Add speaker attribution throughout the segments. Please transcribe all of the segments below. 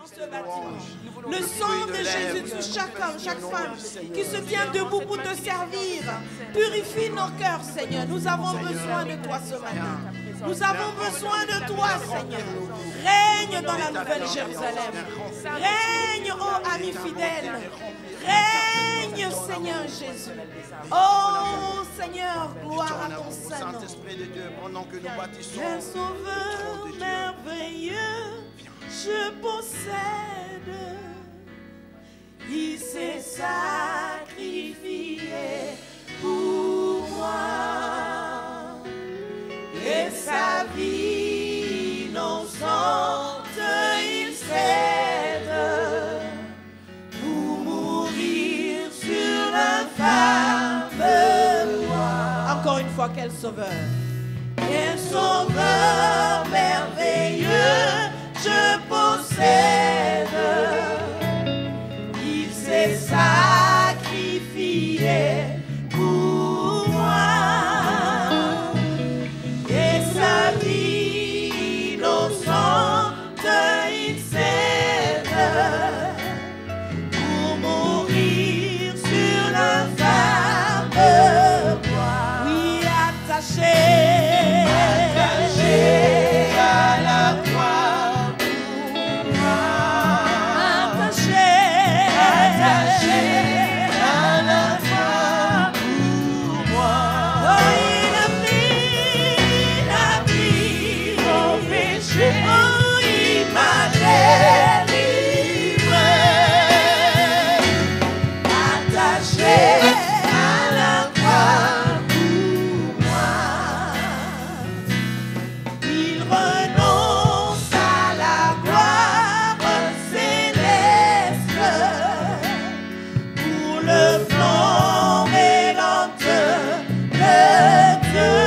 Speaker 1: dans ce bâtiment. Le sang de Jésus sur chaque homme, chaque femme qui se tient debout pour te servir. Purifie nos cœurs, Seigneur. Nous avons besoin de toi ce matin. Nous avons besoin de toi, Seigneur. Règne dans la Nouvelle Jérusalem. Règne, ô ami fidèle. Règne, Seigneur Jésus. Oh Seigneur, gloire à ton Saint-Nom. Un sauveur merveilleux, je possède. Il s'est sacrifié pour moi. Et sa vie innocente, il cède pour mourir sur l'infâme croix. Encore une fois, quel sauveur! Quel sauveur merveilleux, je possède. Il s'est sacrifié pour moi. Et sa vie innocente, il cède pour mourir sur l'infâme croix. Oui, attaché à la croix pour moi. Attaché à la croix pour moi. Oh, il a pris mon péché. Oh, il m'a délivré. Attaché à la croix pour moi. Il renonce à la gloire céleste pour le flamboyant de Dieu.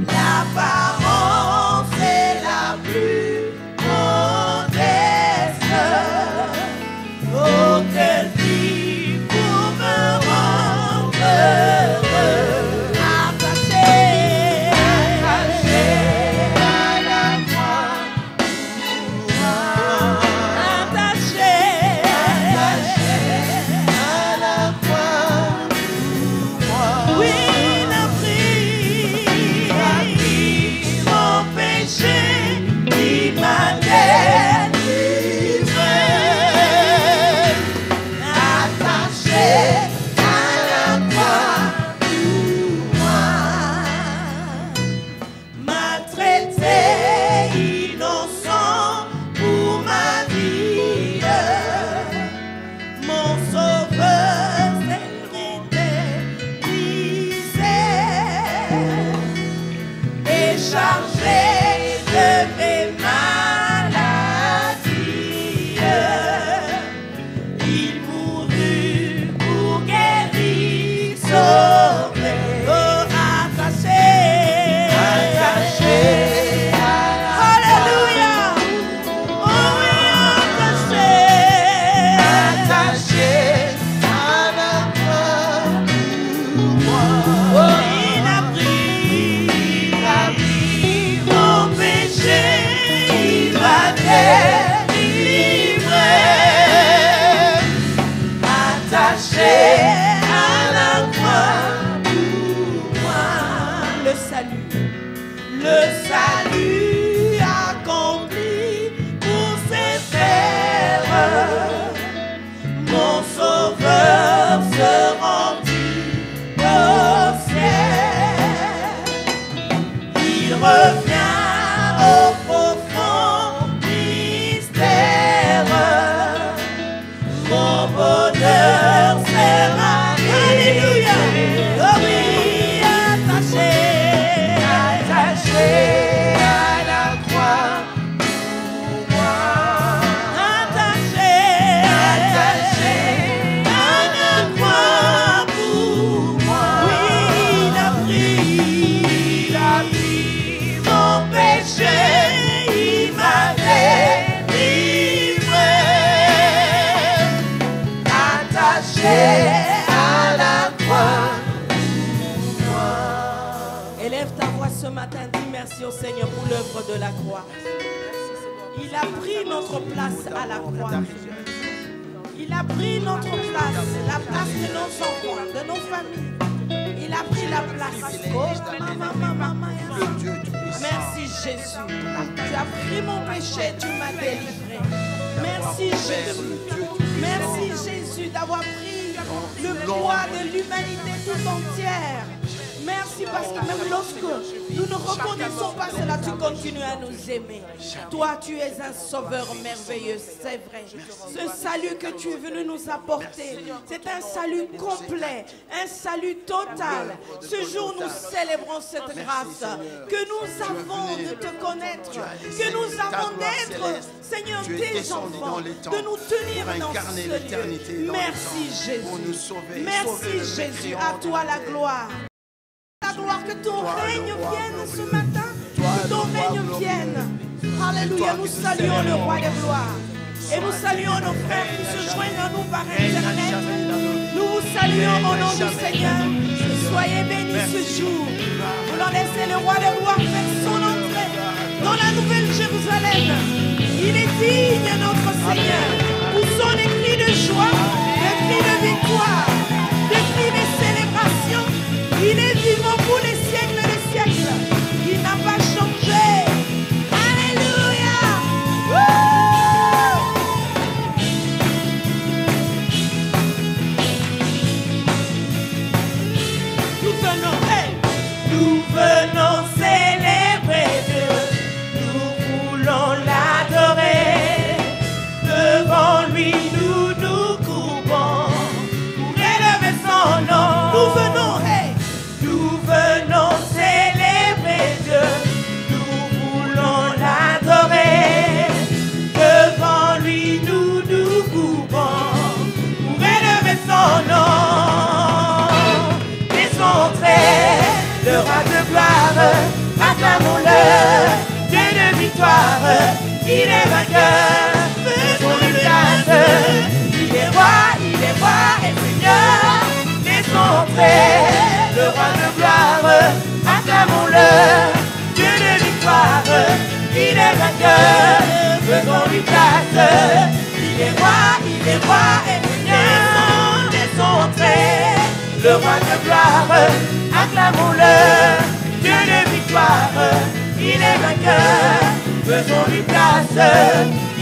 Speaker 1: L'apparence est la plus modeste. Oh, quelle vie pour me rendre heureux. Attaché à la croix pour moi. Attaché à la croix pour moi. Oui, il a pris mon péché, il m'a délivré. Attaché à la croix pour moi. Maltraité, innocent pour ma vie. Mon sauveur s'est et chargé de mes maladies. Il mourut pour guérir, sauver. Oh, attaché à la Alléluia. Oh oui, attaché à la croix pour moi. Oh, il a pris mon péché, il m'a délivré. Attaché à la croix pour moi. Le salut accompli pour ses frères. Mon sauveur se rendit au ciel. Il revient au profond mystère. Mon bonheur sera Alléluia. Oh oui, attaché à la croix pour moi. Attaché à la croix pour moi. Oui, il a pris mon péché, il m'a délivré. Attaché à la croix pour moi. Élève ta voix ce matin, dis merci au Seigneur pour l'œuvre de la croix. Merci Seigneur. Il a pris notre place à la croix. Il a pris notre place, la place de nos enfants, de nos familles. Il a pris la place. Merci Jésus. Tu as pris mon péché, tu m'as délivré. Merci Jésus. Merci Jésus d'avoir pris le poids de l'humanité tout entière. Merci parce que même lorsque nous ne reconnaissons pas cela, tu continues à nous aimer. Toi, tu es un sauveur merveilleux, c'est vrai. Ce salut que tu es venu nous apporter, c'est un salut complet, un salut total. Ce jour, nous célébrons cette grâce que nous avons de te connaître, que nous avons d'être, Seigneur, tes enfants, de nous tenir dans ce lieu. Merci Jésus. Merci Jésus. À toi la gloire. La gloire, que ton règne vienne ce matin, que ton règne vienne. Alléluia, nous saluons le roi des gloires. Et nous saluons nos frères qui se joignent à nous par Internet. Nous vous saluons au nom du Seigneur. Soyez bénis ce jour. Voulons laisser le roi des gloires faire son entrée dans la nouvelle Jérusalem. Il est digne, notre Seigneur. Poussons des cris de joie, des cris de victoire, des cris de célébration. Il est vivant pour les siècles des siècles. Il n'a pas changé. Alléluia. Nous venons célébrer Dieu. Nous voulons l'adorer. Devant lui, nous nous courbons pour élever son nom. Nous venons. Nous venons célébrer Dieu, nous voulons l'adorer. Devant lui, nous nous courbons pour élever son nom. Laissons entrer le roi de gloire, acclamons-le, Dieu de victoire, il est vainqueur, faisons-lui place. Il est roi et Seigneur, laissons entrer le roi de gloire, acclamons-le, Dieu de victoire, il est vainqueur, faisons-lui place. Il est roi et Seigneur, laissons entrer le roi de gloire, acclamons-le, Dieu de victoire, il est vainqueur, faisons-lui place.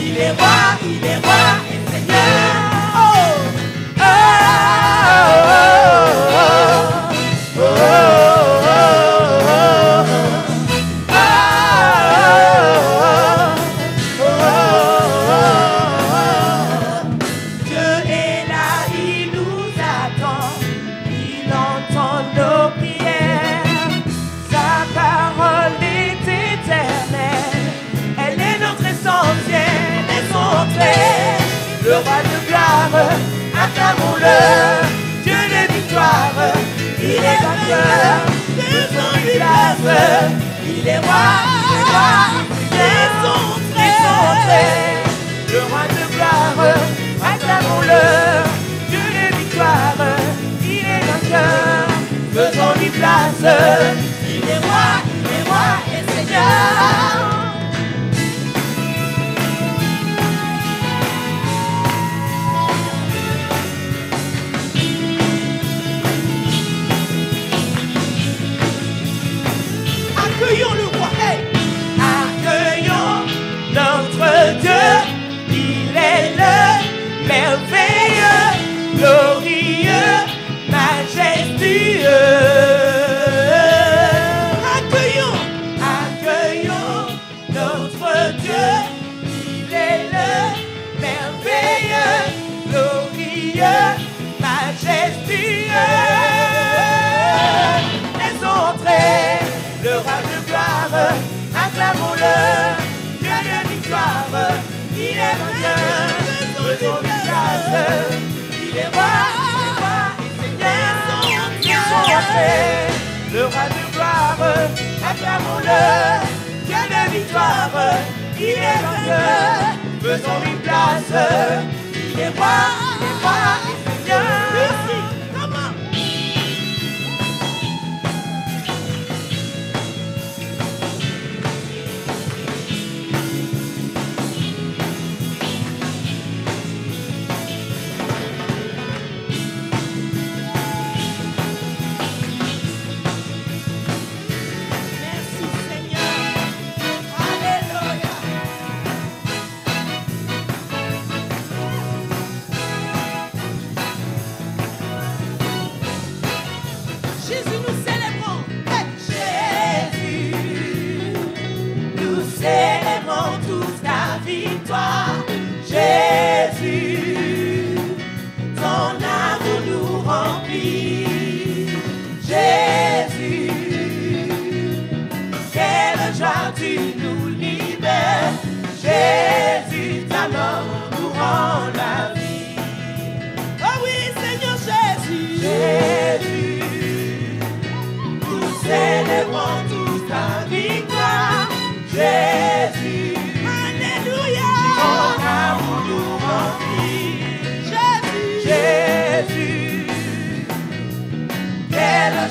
Speaker 1: Il est roi et Seigneur. Oh, oh, oh, oh, oh, oh, oh. Dieu est là, il nous attend, il entend nos prières. Sa parole est éternelle, elle est notre essentiel. Laissons entrer le roi de gloire, acclamons-le, Dieu de victoire, il est vainqueur, faisons-lui place. Il est roi, laissons entrer le roi de gloire, acclamons-le, Dieu de victoire, il est vainqueur, faisons-lui place. Il est roi et Seigneur. Accueillons le roi, accueillons notre Dieu, il est le merveilleux, glorieux, majestueux. Accueillons notre Dieu, il est le merveilleux, glorieux, majestueux. Laissons entrer le roi de gloire, acclamons-le, Dieu de victoire, il est vainqueur, faisons-lui place. Il est roi et Seigneur, laissons entrer le roi de gloire, acclamons-le, Dieu de victoire, il est vainqueur, faisons-lui place. Il est roi et Seigneur.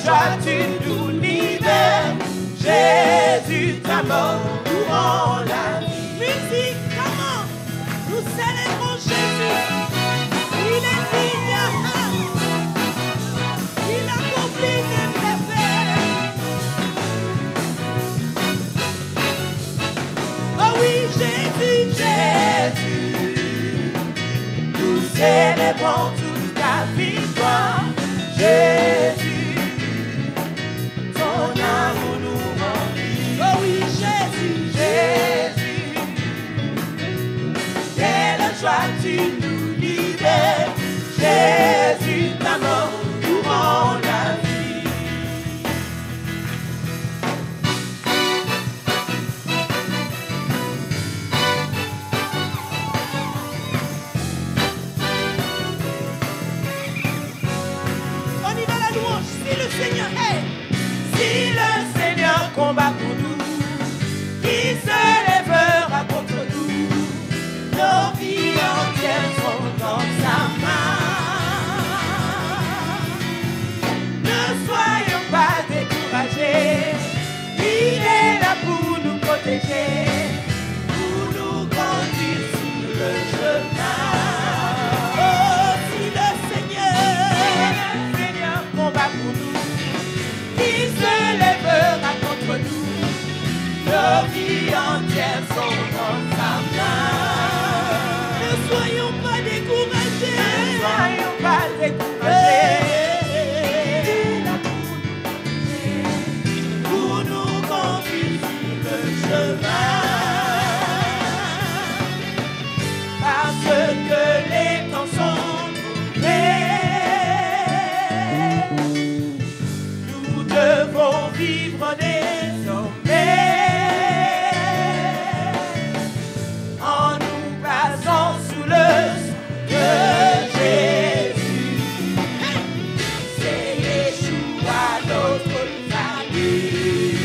Speaker 2: joie tu nous libères. Jésus, ta mort nous rend la vie.
Speaker 1: Musique, comment nous célébrons Jésus. Il est digne. Il accomplit des merveilles. Oh oui, Jésus,
Speaker 2: Jésus, nous célébrons toute ta victoire. Jésus, ton amour nous remplit.
Speaker 1: oh oui, Jésus,
Speaker 2: Jésus, quelle joie tu nous libères. Jésus, ta mort nous rend la vie.
Speaker 1: on y va la louange. Si le Seigneur est,
Speaker 2: Si le Seigneur combat pour nous, qui se lèvera contre nous? Nos vies entières sont dans sa main. Ne soyons pas découragés, il est là pour nous protéger, pour nous conduire sur le chemin.
Speaker 1: oh, si le Seigneur,
Speaker 2: Le Seigneur combat pour nous, qui se lèvera contre nous? Nos vies entières sont dans sa main.
Speaker 1: ne soyons pas découragés.
Speaker 2: Ne soyons pas découragés. Pour nous conduire sur le chemin. Parce que les temps sont mauvais, nous devons vivre désormais en nous basant sous le sang de Jésus. C'est Yeshua notre salut.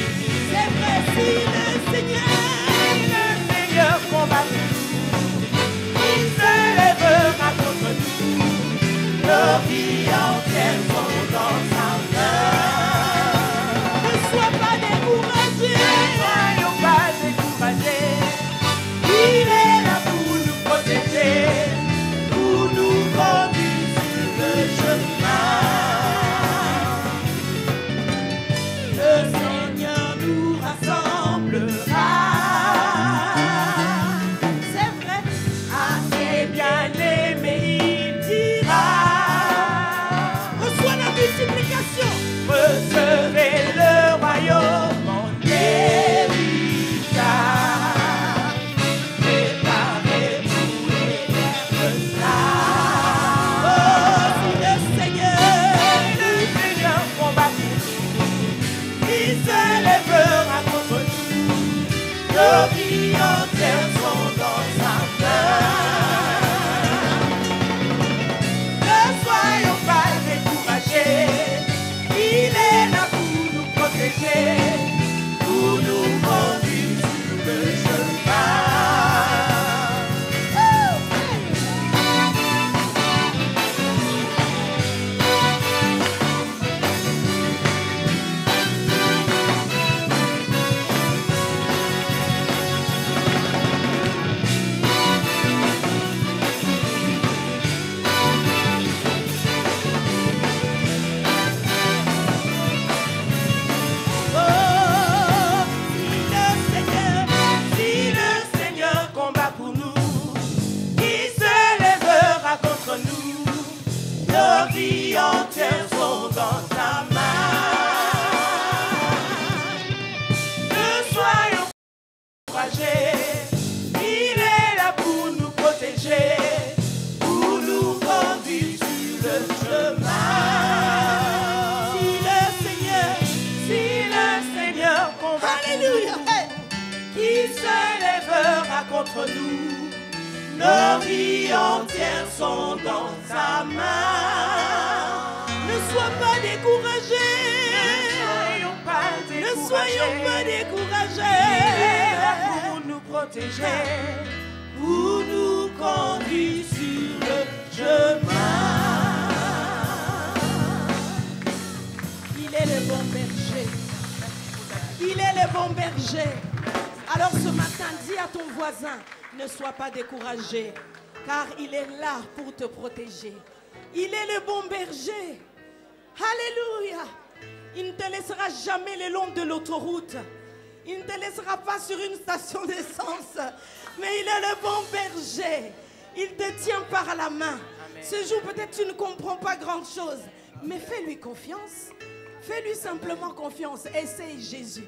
Speaker 1: C'est vrai, si le
Speaker 2: Seigneur combat pour nous, il se lèvera contre nous. Nos vies entières sont dans sa main.
Speaker 1: ne sois pas découragé.
Speaker 2: Ne soyons pas découragés. Il est là pour nous protéger, pour nous conduire sur le chemin. Le Seigneur nous rassemblera.
Speaker 1: C'est vrai,
Speaker 2: À ses bien-aimés, il dira:
Speaker 1: reçois la multiplication.
Speaker 2: recevez le royaume en héritage. Préparez-vous et
Speaker 1: Oh, si le Seigneur,
Speaker 2: le Seigneur combat pour nous, il se lèvera contre nous. Nos vies entières sont dans sa main. Ne soyons pas découragés, il est là pour nous protéger, pour nous conduire sur le chemin.
Speaker 1: oh,
Speaker 2: Si le Seigneur combat pour nous, qui se lèvera contre nous? Nos vies entières sont dans sa main. Ne soyons pas découragés, il est là pour nous protéger, pour nous conduire sur le chemin. Si le Seigneur combat pour nous,
Speaker 1: alléluia. Hey,
Speaker 2: qui se lèvera contre nous? Nos vies entières sont dans sa main.
Speaker 1: ne sois pas découragé.
Speaker 2: Ne soyons pas découragés. Il est là pour nous protéger, pour nous conduire sur le chemin.
Speaker 1: Il est le berger. Alors ce matin, dis à ton voisin, ne sois pas découragé, car il est là pour te protéger. Il est le bon berger. Alléluia. Il ne te laissera jamais le long de l'autoroute. Il ne te laissera pas sur une station d'essence. Mais il est le bon berger. Il te tient par la main. Amen. Ce jour, peut-être tu ne comprends pas grand-chose. Mais fais-lui confiance. Fais-lui simplement confiance. Essaye Jésus.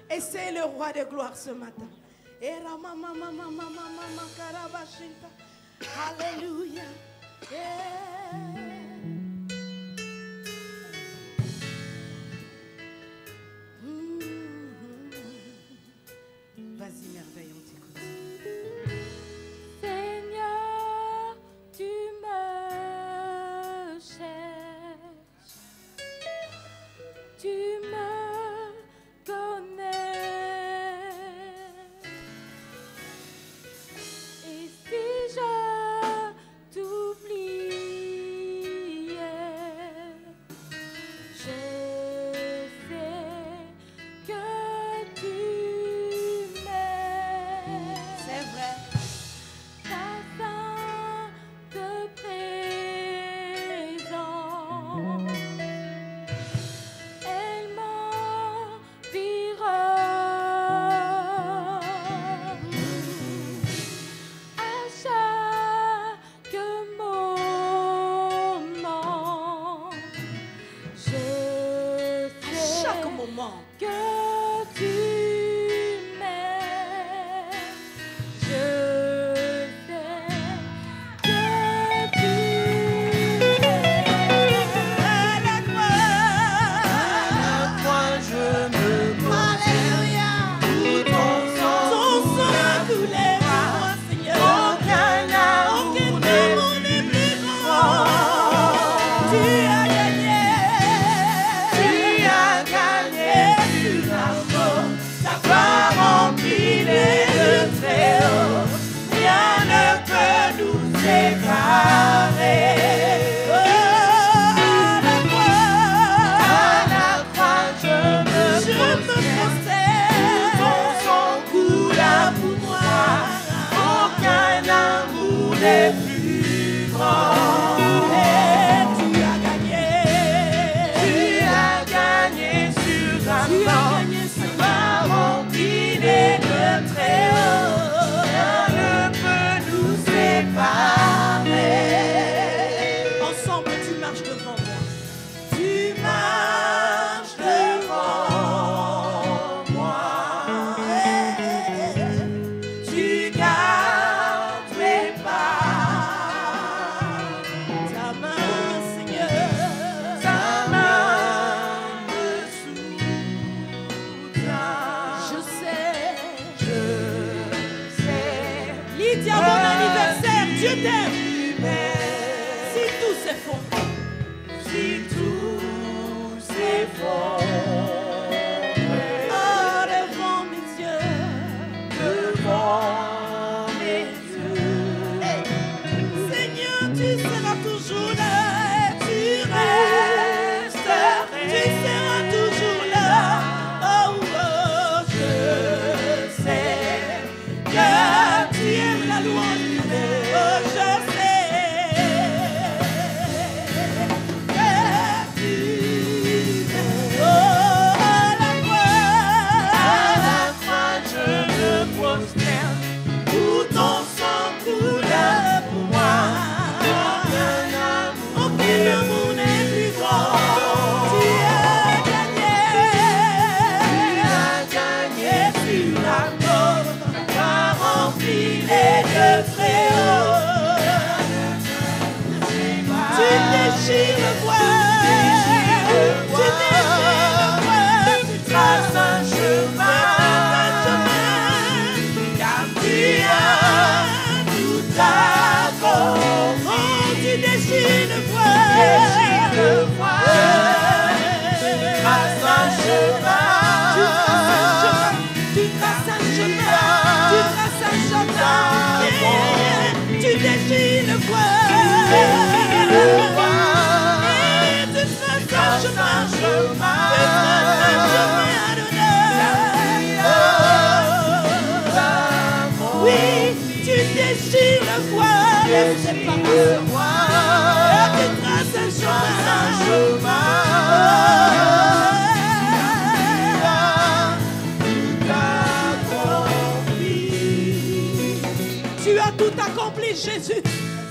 Speaker 1: Essaye le roi de gloire ce matin. Alléluia. Vas-y, merveille, on t'écoute.
Speaker 3: Seigneur, tu me cherches, tu me connais. Et si je t'oubliais, je sais que tu m'aimes.
Speaker 1: C'est vrai.
Speaker 3: Ta sainte présence, elle m'environne. À chaque moment, je
Speaker 1: À chaque moment.
Speaker 3: que tu m'aimes, je sais que tu m'aimes.
Speaker 1: À la croix,
Speaker 2: je me
Speaker 1: Alléluia.
Speaker 2: ton
Speaker 1: Ton sang a coulé pour moi, Seigneur.
Speaker 2: aucun amour
Speaker 1: Aucun amour n'est plus grand. Tu as gagné.
Speaker 2: Tu as gagné sur la mort, ta part remplie le Très-Haut. Rien ne peut nous séparer.
Speaker 1: À la croix,
Speaker 2: Je me
Speaker 1: prosterne.
Speaker 2: ton sang coula pour moi. Aucun amour n'est plus grand.
Speaker 1: Et tu as gagné.
Speaker 2: Tu as gagné sur la
Speaker 1: Tu as
Speaker 2: mort.
Speaker 1: gagné, Seigneur.
Speaker 2: Par rempli le Très-Haut. Rien ne peut nous séparer.
Speaker 1: Ensemble, tu marches devant moi.
Speaker 2: Tu marches devant moi. Tu gardes mes pas.
Speaker 1: Ta main, Seigneur.
Speaker 2: Ta main me soutient.
Speaker 1: Je sais.
Speaker 2: Je sais.
Speaker 1: Lydia, bon anniversaire. Dieu t'aime.
Speaker 2: Mais
Speaker 1: Si tout s'effondre,
Speaker 2: si tout s'effondre
Speaker 1: oh, devant mes yeux.
Speaker 2: devant mes yeux,
Speaker 1: Seigneur, tu seras toujours là. Tu
Speaker 2: resterai.
Speaker 1: Tu seras toujours là. Oh, oh,
Speaker 2: Je sais
Speaker 1: que tu aimes la louange. Oh, je sais que tu m'aimes. Oh, à la
Speaker 2: à la croix je me prosterne. Où ton sang coule pour moi. Aucun amour n'est plus grand.
Speaker 1: Tu as gagné.
Speaker 2: Tu as gagné sur la mort. Par rempli les deux Très-Haut.
Speaker 1: Tu déchires le voile. Tu déchires le voile. Tu
Speaker 2: traces un chemin. Car tu as tout accompli.
Speaker 1: Oh, tu déchires le voile.
Speaker 2: Déchire le voile. Trace un chemin.
Speaker 1: Tu traces un chemin. Tu traces un chemin. Tu déchires le voile.
Speaker 2: Déchire le voile.
Speaker 1: Et tu traces un chemin.
Speaker 2: Trace un chemin.
Speaker 1: Tu traces un chemin, Adonai.
Speaker 2: Oh,
Speaker 1: déchire le voile de séparation. Et tu traces un chemin. Tu as tout accompli, Jésus.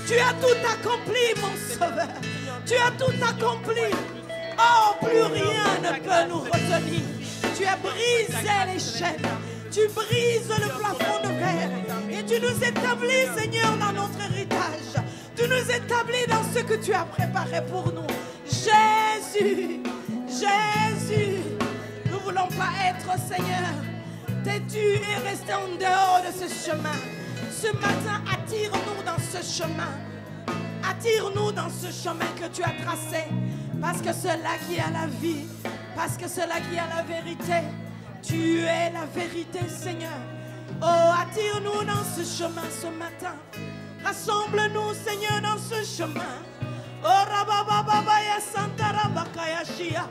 Speaker 1: Tu as tout accompli, mon Sauveur. Tu as tout accompli. Oh, plus rien ne peut nous retenir. Tu as brisé les chaînes. Tu brises le plafond de verre. Et tu nous établis, Seigneur, dans notre héritage. Tu nous établis dans ce que tu as préparé pour nous. Jésus, Jésus, nous ne voulons pas être, Seigneur, têtus et rester en dehors de ce chemin. Ce matin, attire-nous dans ce chemin. Attire-nous dans ce chemin que tu as tracé. Parce que c'est là qui a la vie. Parce que c'est là qui a la vérité. Tu es la vérité, Seigneur. Oh, attire-nous dans ce chemin ce matin. Rassemble-nous, Seigneur, dans ce chemin. Oh, Rabababaya Santa Rabakaya Shia.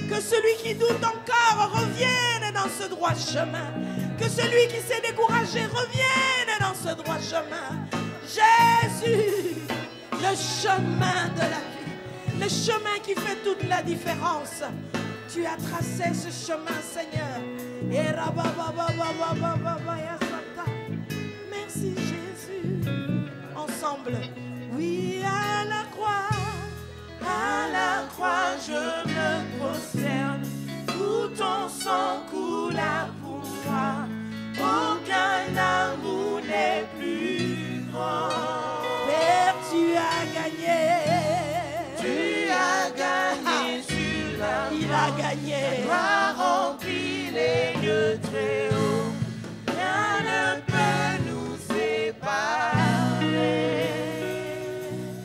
Speaker 1: Que celui qui doute encore revienne dans ce droit chemin. Que celui qui s'est découragé revienne dans ce droit chemin. Jésus, le chemin de la vie. Le chemin qui fait toute la différence. Tu as tracé ce chemin, Seigneur. Et merci, Jésus. Ensemble. Oui, à la croix.
Speaker 2: À la croix, je me prosterne. Tout ton sang coula pour moi. Aucun amour n'est plus grand.
Speaker 1: Père, tu as gagné.
Speaker 2: Tu as gagné sur la
Speaker 1: Il a gagné.
Speaker 2: Tu as rempli les lieux très hauts. Rien ne peut nous séparer.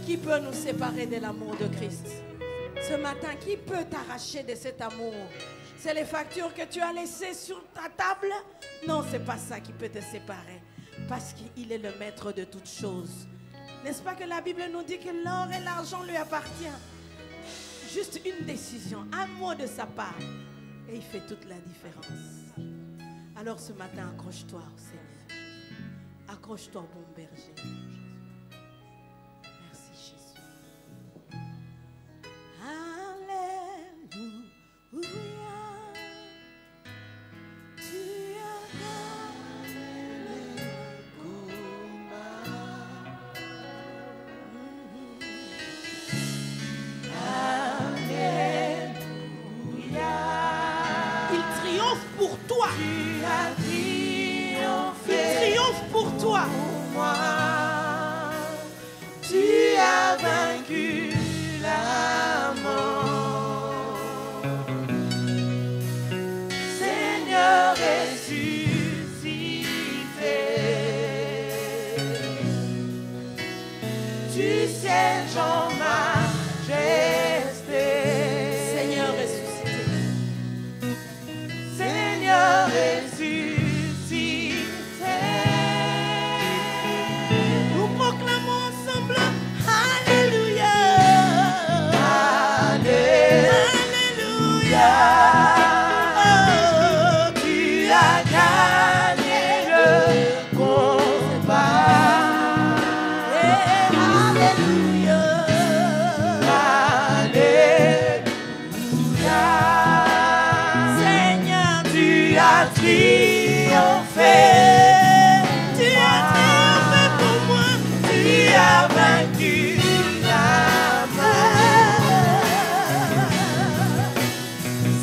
Speaker 1: Qui peut nous séparer de l'amour de Christ? Ce matin, qui peut t'arracher de cet amour? C'est les factures que tu as laissées sur ta table? Non, c'est pas ça qui peut te séparer. Parce qu'il est le maître de toutes choses. N'est-ce pas que la Bible nous dit que l'or et l'argent lui appartiennent? Juste une décision, un mot de sa part. Et il fait toute la différence. Alors ce matin, accroche-toi au Seigneur. Accroche-toi au bon berger. Merci Jésus. Alléluia. Tu as gagné le combat.
Speaker 2: Alléluia.
Speaker 1: Il triomphe pour toi.
Speaker 2: Tu as triomphé.
Speaker 1: Il triomphe pour toi.
Speaker 2: Pour moi. Tu as vaincu la mort. Seigneur ressuscité. Tu sièges en majesté.
Speaker 1: Seigneur ressuscité.
Speaker 2: Seigneur ressuscité.
Speaker 1: Nous proclamons ensemble. Alléluia.
Speaker 2: Alléluia. Oh, tu as gagné le combat.
Speaker 1: Alléluia.
Speaker 2: Alléluia.
Speaker 1: Seigneur,
Speaker 2: Tu as triomphé.
Speaker 1: tu as triomphé pour moi.
Speaker 2: Tu as vaincu la mort.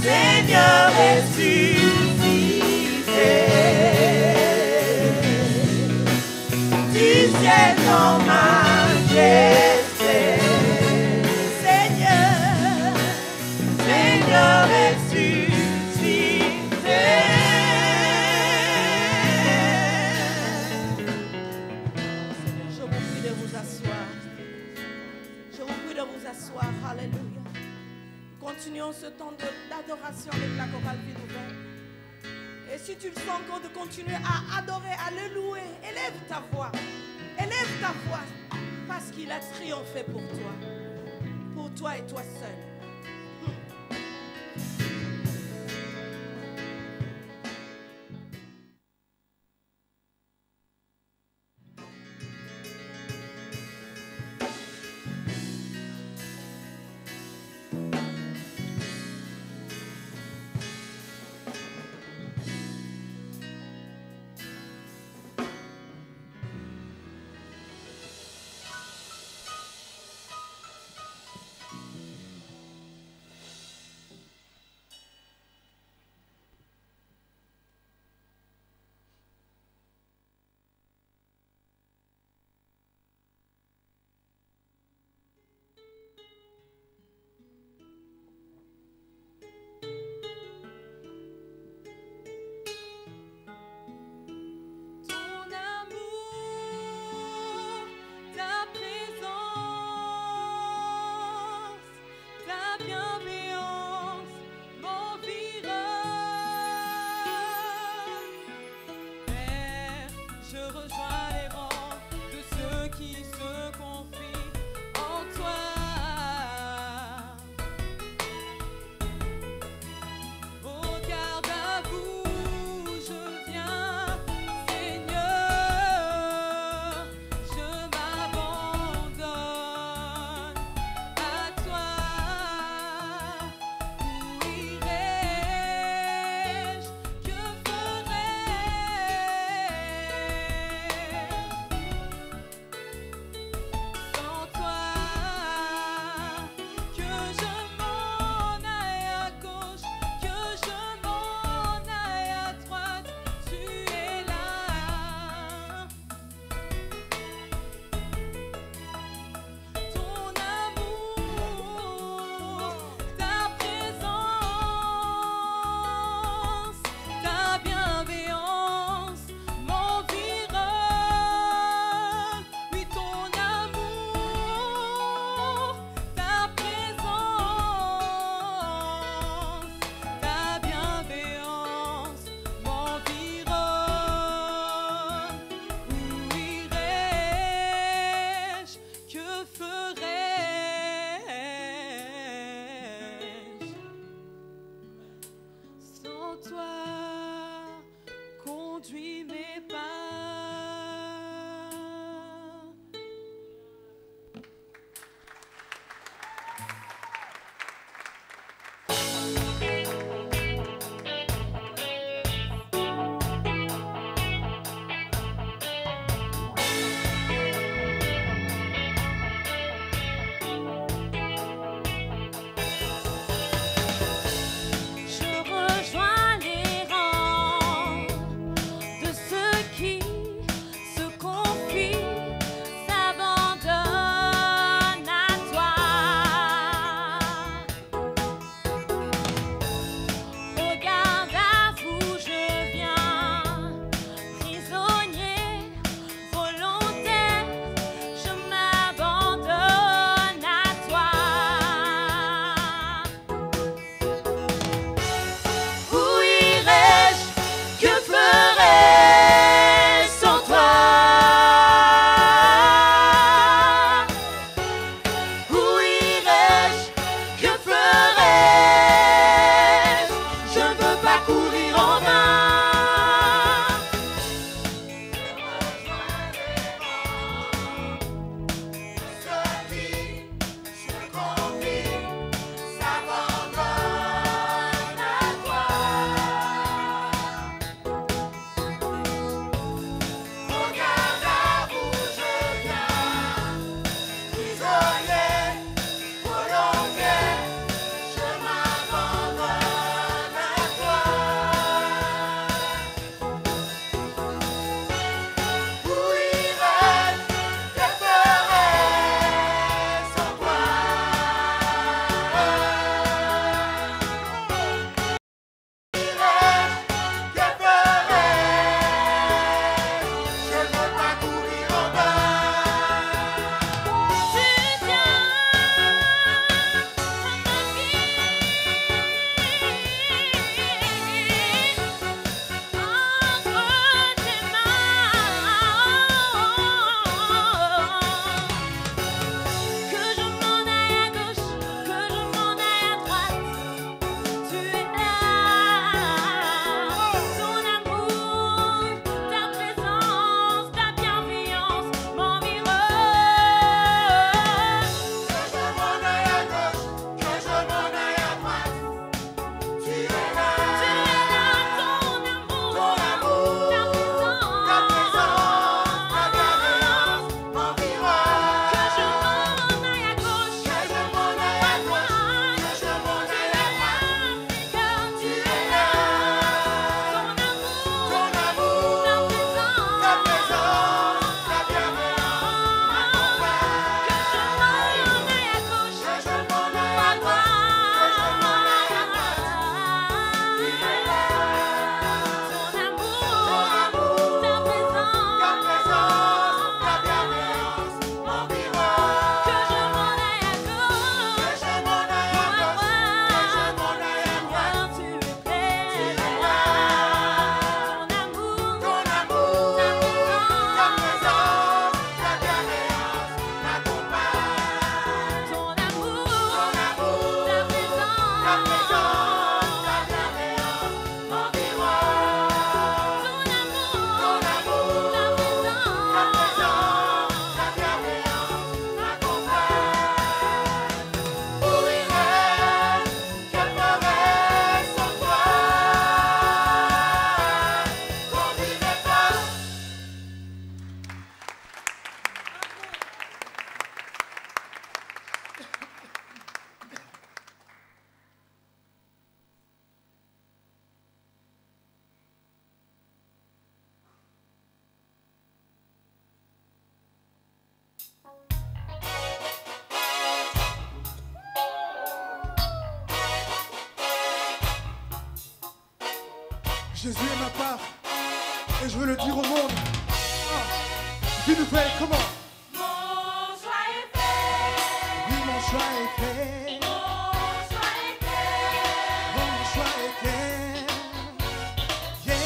Speaker 2: Seigneur ressuscité. Tu sièges en majesté.
Speaker 1: Seigneur,
Speaker 2: Seigneur ressuscité.
Speaker 1: je vous prie de vous asseoir. Je vous prie de vous asseoir. Alléluia. Continuons ce temps d'adoration avec la chorale Vie Nouvelle. Et si tu le sens encore de continuer à adorer, à le louer, élève ta voix. Élève ta voix. Parce qu'il a triomphé pour toi. Pour toi et toi seul.
Speaker 4: Jésus est ma part et je veux le dire au monde. Vie nouvelle, comment?
Speaker 3: Mon choix est fait.
Speaker 4: Oui, mon choix est fait.
Speaker 3: Mon choix est fait.
Speaker 4: Mon choix est fait. Yeah.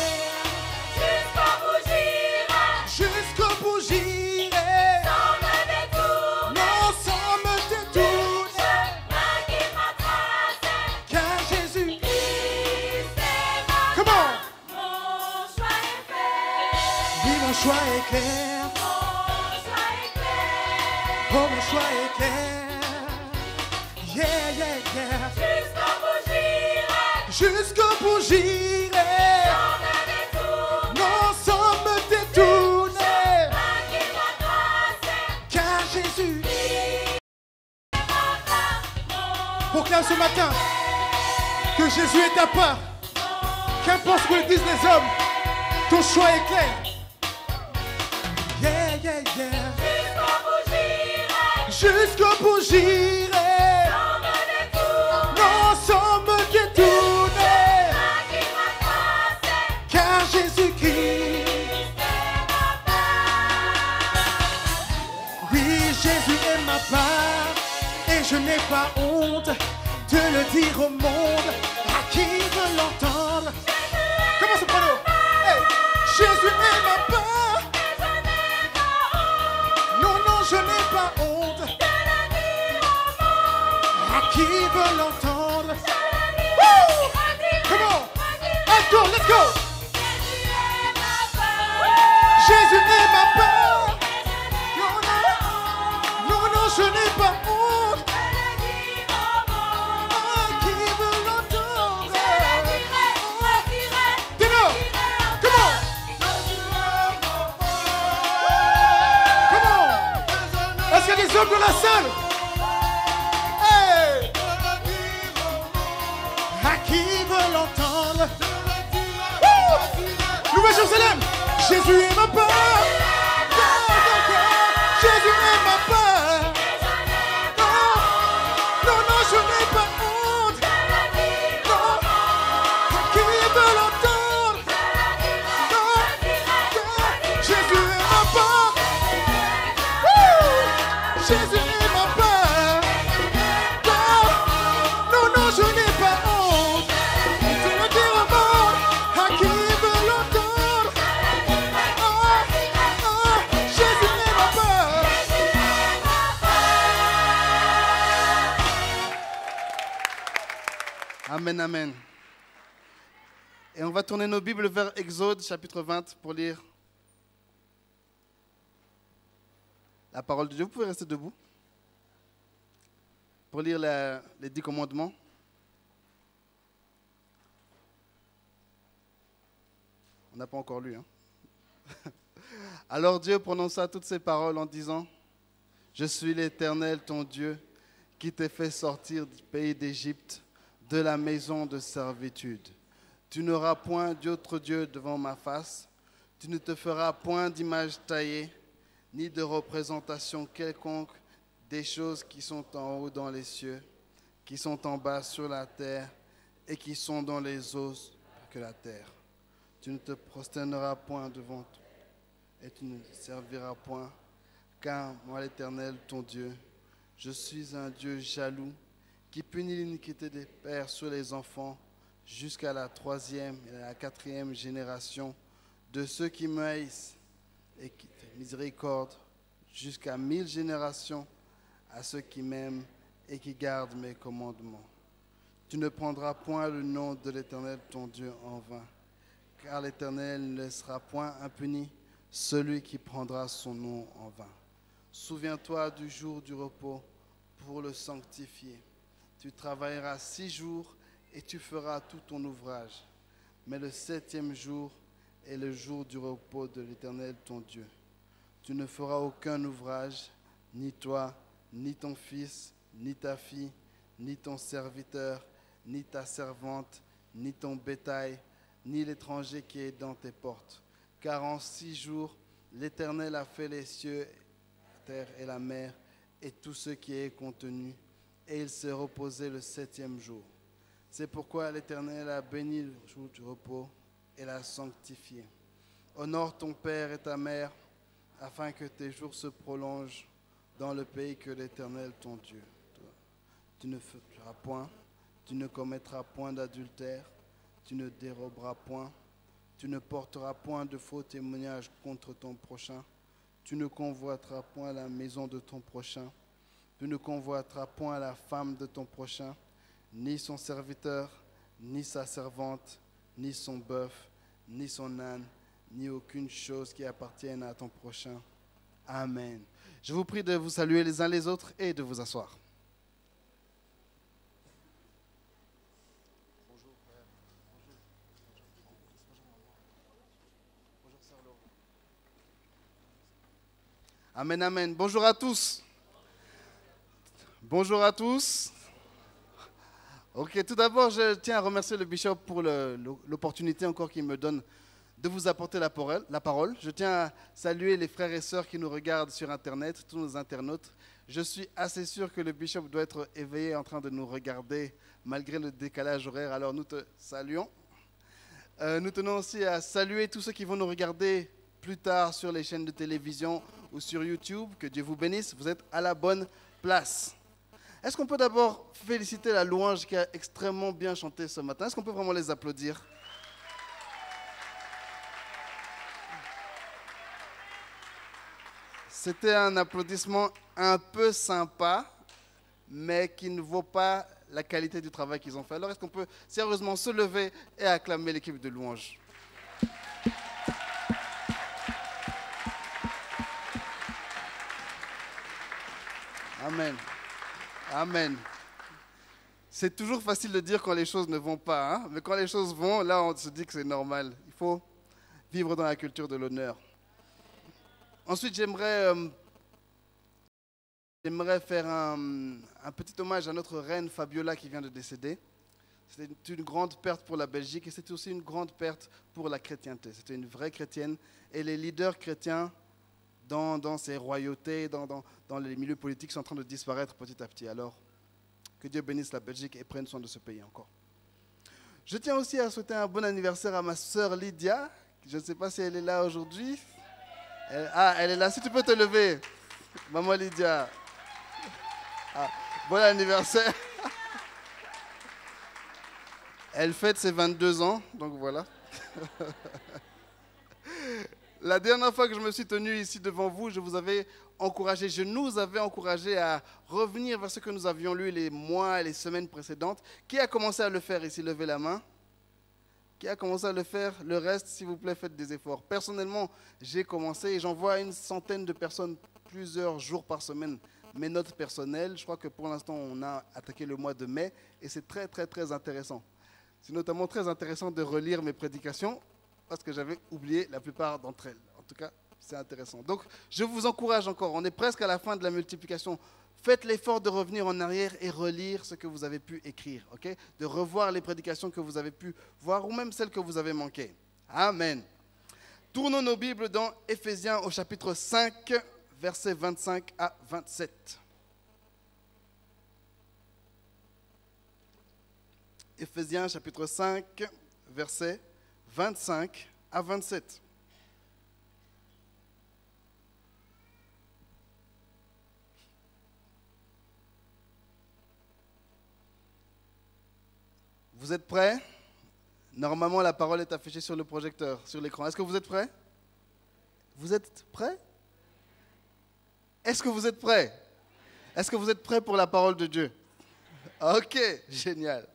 Speaker 3: Jusqu'au bout j'irai.
Speaker 4: Jusqu'au bout j'irai.
Speaker 3: Sans me détourner.
Speaker 4: Non, sans me détourner.
Speaker 3: Chemin qui m'a tracé.
Speaker 4: Car Jésus,
Speaker 3: Christ est ma
Speaker 4: comment?
Speaker 3: Mon choix est fait.
Speaker 4: Oui, mon choix est clair.
Speaker 3: Mon choix est clair.
Speaker 4: Oh, mon choix est clair. Yeah, yeah, yeah.
Speaker 3: Jusqu'au bout j'irai.
Speaker 4: Jusqu'au bout j'irai.
Speaker 3: Sans me détourner.
Speaker 4: Non, sans me détourner.
Speaker 3: Chemin qui m'a tracé.
Speaker 4: Car Jésus,
Speaker 3: Mon
Speaker 4: proclame ce matin que Jésus est ta part. Qu'importe ce que le disent les hommes, ton choix est clair. Yeah, yeah, yeah.
Speaker 3: jusqu'au bout j'irai.
Speaker 4: Jusqu'au bout j'irai.
Speaker 3: Sans me détourner.
Speaker 4: Non, sans me détourner.
Speaker 3: Chemin qui m'a tracé.
Speaker 4: Car Jésus-Christ, oui, Jésus est ma part. Et je n'ai pas honte de le dire au monde. À qui veut l'entendre? Comment ça, Bruno? Hey, Jésus est ma part. Non, non, je n'ai pas honte. À qui veut l'entendre? Woo! Come on! Let's go, let's go! Jésus est ma part. Non, non, non, non, je n'ai pas honte. À qui veut l'entendre? Dis-le! Come on! Come on! Est-ce qu'il y a des hommes dans la salle? Hey! À qui veut l'entendre? Woo! Nouvelle-Jérusalem! Jésus est ma part! Jésus est ma part! Non, non, non, je n'ai pas honte! Non! À qui veut l'entendre? Non! Jésus est ma part! Woo! Jésus est ma part! Non, non, je n'ai pas honte! C'est le dire au monde! À qui veut l'entendre? Jésus est ma part! Amen, amen. Et on va tourner nos Bibles vers Exode, chapitre 20, pour lire la parole de Dieu. Vous pouvez rester debout pour lire les 10 commandements. On n'a pas encore lu. Hein? Alors Dieu prononça toutes ces paroles en disant: Je suis l'Éternel, ton Dieu, qui t'ai fait sortir du pays d'Égypte, de la maison de servitude. Tu n'auras point d'autre Dieu devant ma face. Tu ne te feras point d'image taillée, ni de représentation quelconque des choses qui sont en haut dans les cieux, qui sont en bas sur la terre, et qui sont dans les eaux que la terre. Tu ne te prosterneras point devant toi, et tu ne serviras point, car moi l'Éternel, ton Dieu, je suis un Dieu jaloux, qui punit l'iniquité des pères sur les enfants, jusqu'à la 3e et la 4e génération de ceux qui me haïssent, et qui fait miséricorde jusqu'à 1000 générations à ceux qui m'aiment et qui gardent mes commandements. Tu ne prendras point le nom de l'Éternel ton Dieu en vain, car l'Éternel ne laissera point impuni celui qui prendra son nom en vain. Souviens-toi du jour du repos pour le sanctifier. Tu travailleras 6 jours et tu feras tout ton ouvrage. Mais le 7e jour est le jour du repos de l'Éternel ton Dieu. Tu ne feras aucun ouvrage, ni toi, ni ton fils, ni ta fille, ni ton serviteur, ni ta servante, ni ton bétail, ni l'étranger qui est dans tes portes. Car en 6 jours, l'Éternel a fait les cieux, la terre et la mer, et tout ce qui est contenu, et il s'est reposé le 7e jour. C'est pourquoi l'Éternel a béni le jour du repos et la sanctifier. Honore ton père et ta mère, afin que tes jours se prolongent dans le pays que l'Éternel, ton Dieu. Tu ne feras point, tu ne commettras point d'adultère, tu ne déroberas point, tu ne porteras point de faux témoignages contre ton prochain, tu ne convoiteras point la maison de ton prochain, tu ne convoiteras point la femme de ton prochain, ni son serviteur, ni sa servante, ni son bœuf, ni son âne, ni aucune chose qui appartienne à ton prochain. Amen. Je vous prie de vous saluer les uns les autres et de vous asseoir. Amen, amen. Bonjour à tous. Bonjour à tous. Ok, tout d'abord, je tiens à remercier le bishop pour l'opportunité encore qu'il me donne de vous apporter la parole. Je tiens à saluer les frères et sœurs qui nous regardent sur Internet, tous nos internautes. Je suis assez sûr que le bishop doit être éveillé en train de nous regarder malgré le décalage horaire. Alors nous te saluons. Nous tenons aussi à saluer tous ceux qui vont nous regarder plus tard sur les chaînes de télévision ou sur YouTube. Que Dieu vous bénisse, vous êtes à la bonne place. Est-ce qu'on peut d'abord féliciter la louange qui a extrêmement bien chanté ce matin? Est-ce qu'on peut vraiment les applaudir? C'était un applaudissement un peu sympa, mais qui ne vaut pas la qualité du travail qu'ils ont fait. Alors est-ce qu'on peut sérieusement se lever et acclamer l'équipe de louange? Amen. Amen. C'est toujours facile de dire quand les choses ne vont pas, hein? Mais quand les choses vont, là on se dit que c'est normal. Il faut vivre dans la culture de l'honneur. Ensuite, j'aimerais faire un petit hommage à notre reine Fabiola qui vient de décéder. C'était une grande perte pour la Belgique et c'était aussi une grande perte pour la chrétienté. C'était une vraie chrétienne et les leaders chrétiens dans ces royautés, dans les milieux politiques sont en train de disparaître petit à petit. Alors, que Dieu bénisse la Belgique et prenne soin de ce pays encore. Je tiens aussi à souhaiter un bon anniversaire à ma sœur Lydia. Je ne sais pas si elle est là aujourd'hui. Elle est là. Si tu peux te lever, maman Lydia. Bon anniversaire. Elle fête ses 22 ans, donc voilà. La dernière fois que je me suis tenu ici devant vous, je nous avais encouragé à revenir vers ce que nous avions lu les mois et les semaines précédentes. Qui a commencé à le faire ici? Levez la main. Qui a commencé à le faire? Le reste, s'il vous plaît, faites des efforts. Personnellement, j'ai commencé et j'envoie une centaine de personnes plusieurs jours par semaine mes notes personnelles. Je crois que pour l'instant, on a attaqué le mois de mai et c'est très, très, très intéressant. C'est notamment très intéressant de relire mes prédications parce que j'avais oublié la plupart d'entre elles. En tout cas, c'est intéressant. Donc, je vous encourage encore. On est presque à la fin de la multiplication. Faites l'effort de revenir en arrière et relire ce que vous avez pu écrire, ok? De revoir les prédications que vous avez pu voir ou même celles que vous avez manquées. Amen. Tournons nos Bibles dans Éphésiens au chapitre 5, versets 25 à 27. Éphésiens chapitre 5, versets 25 à 27. Vous êtes prêts? Normalement, la parole est affichée sur le projecteur, sur l'écran. Est-ce que vous êtes prêts? Vous êtes prêts? Est-ce que vous êtes prêts? Est-ce que vous êtes prêts pour la parole de Dieu? Ok, génial.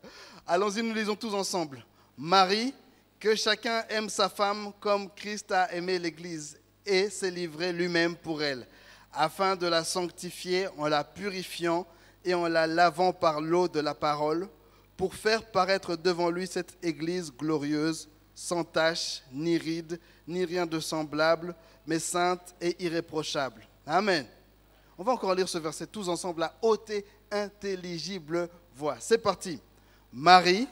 Speaker 4: Allons-y, nous lisons tous ensemble. Marie, que chacun aime sa femme comme Christ a aimé l'Église et s'est livré lui-même pour elle, afin de la sanctifier en la purifiant et en la lavant par l'eau de la parole, pour faire paraître devant lui cette Église glorieuse, sans tache, ni ride, ni rien de semblable, mais sainte et irréprochable. Amen. On va encore lire ce verset tous ensemble à haute et intelligible voix. C'est parti. Marie,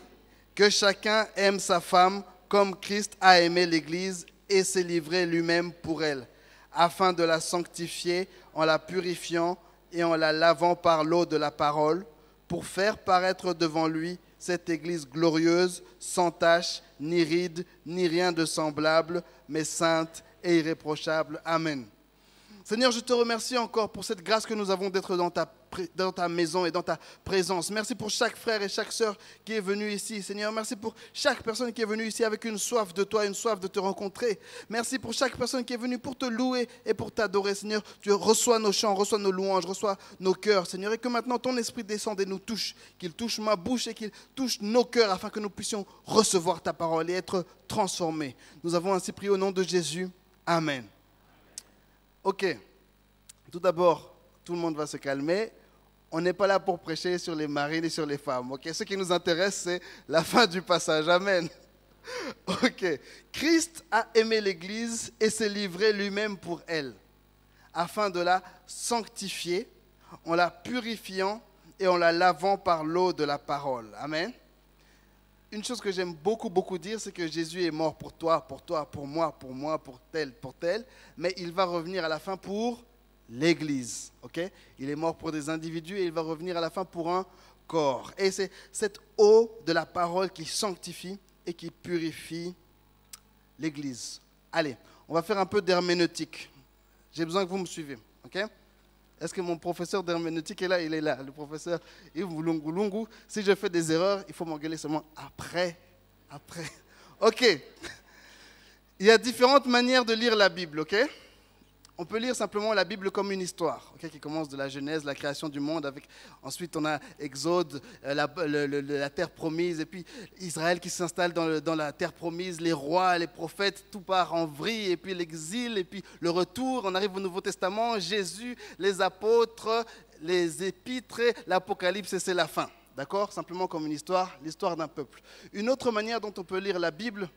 Speaker 4: que chacun aime sa femme comme Christ a aimé l'Église et s'est livré lui-même pour elle, afin de la sanctifier en la purifiant et en la lavant par l'eau de la parole, pour faire paraître devant lui cette Église glorieuse, sans tache, ni ride, ni rien de semblable, mais sainte et irréprochable. Amen. Seigneur, je te remercie encore pour cette grâce que nous avons d'être dans ta maison et dans ta présence. Merci pour chaque frère et chaque sœur qui est venu ici. Seigneur, merci pour chaque personne qui est venue ici avec une soif de toi, une soif de te rencontrer. Merci pour chaque personne qui est venue pour te louer et pour t'adorer. Seigneur, tu reçois nos chants, reçois nos louanges, reçois nos cœurs. Seigneur, et que maintenant ton esprit descende et nous touche, qu'il touche ma bouche et qu'il touche nos cœurs afin que nous puissions recevoir ta parole et être transformés. Nous avons ainsi prié au nom de Jésus. Amen. Ok, tout d'abord, tout le monde va se calmer. On n'est pas là pour prêcher sur les maris et sur les femmes. Ok, ce qui nous intéresse, c'est la fin du passage. Amen. Ok, Christ a aimé l'Église et s'est livré lui-même pour elle, afin de la sanctifier, en la purifiant et en la lavant par l'eau de la parole. Amen. Une chose que j'aime beaucoup dire, c'est que Jésus est mort pour toi, pour moi, pour tel, mais il va revenir à la fin pour l'Église. Okay? Il est mort pour des individus et il va revenir à la fin pour un corps. Et c'est cette eau de la parole qui sanctifie et qui purifie l'Église. Allez, on va faire un peu d'herméneutique. J'ai besoin que vous me suivez. Okay? Est-ce que mon professeur d'herméneutique est là? Il est là, le professeur Yves Lungu. Si je fais des erreurs, il faut m'engueuler seulement après. Ok. Il y a différentes manières de lire la Bible, ok? On peut lire simplement la Bible comme une histoire, okay, qui commence de la Genèse, la création du monde. Ensuite, on a Exode, la terre promise, et puis Israël qui s'installe dans la terre promise, les rois, les prophètes, tout part en vrille, et puis l'exil, et puis le retour. On arrive au Nouveau Testament, Jésus, les apôtres, les épîtres, l'Apocalypse, et c'est la fin. D'accord? Simplement comme une histoire, l'histoire d'un peuple. Une autre manière dont on peut lire la Bible,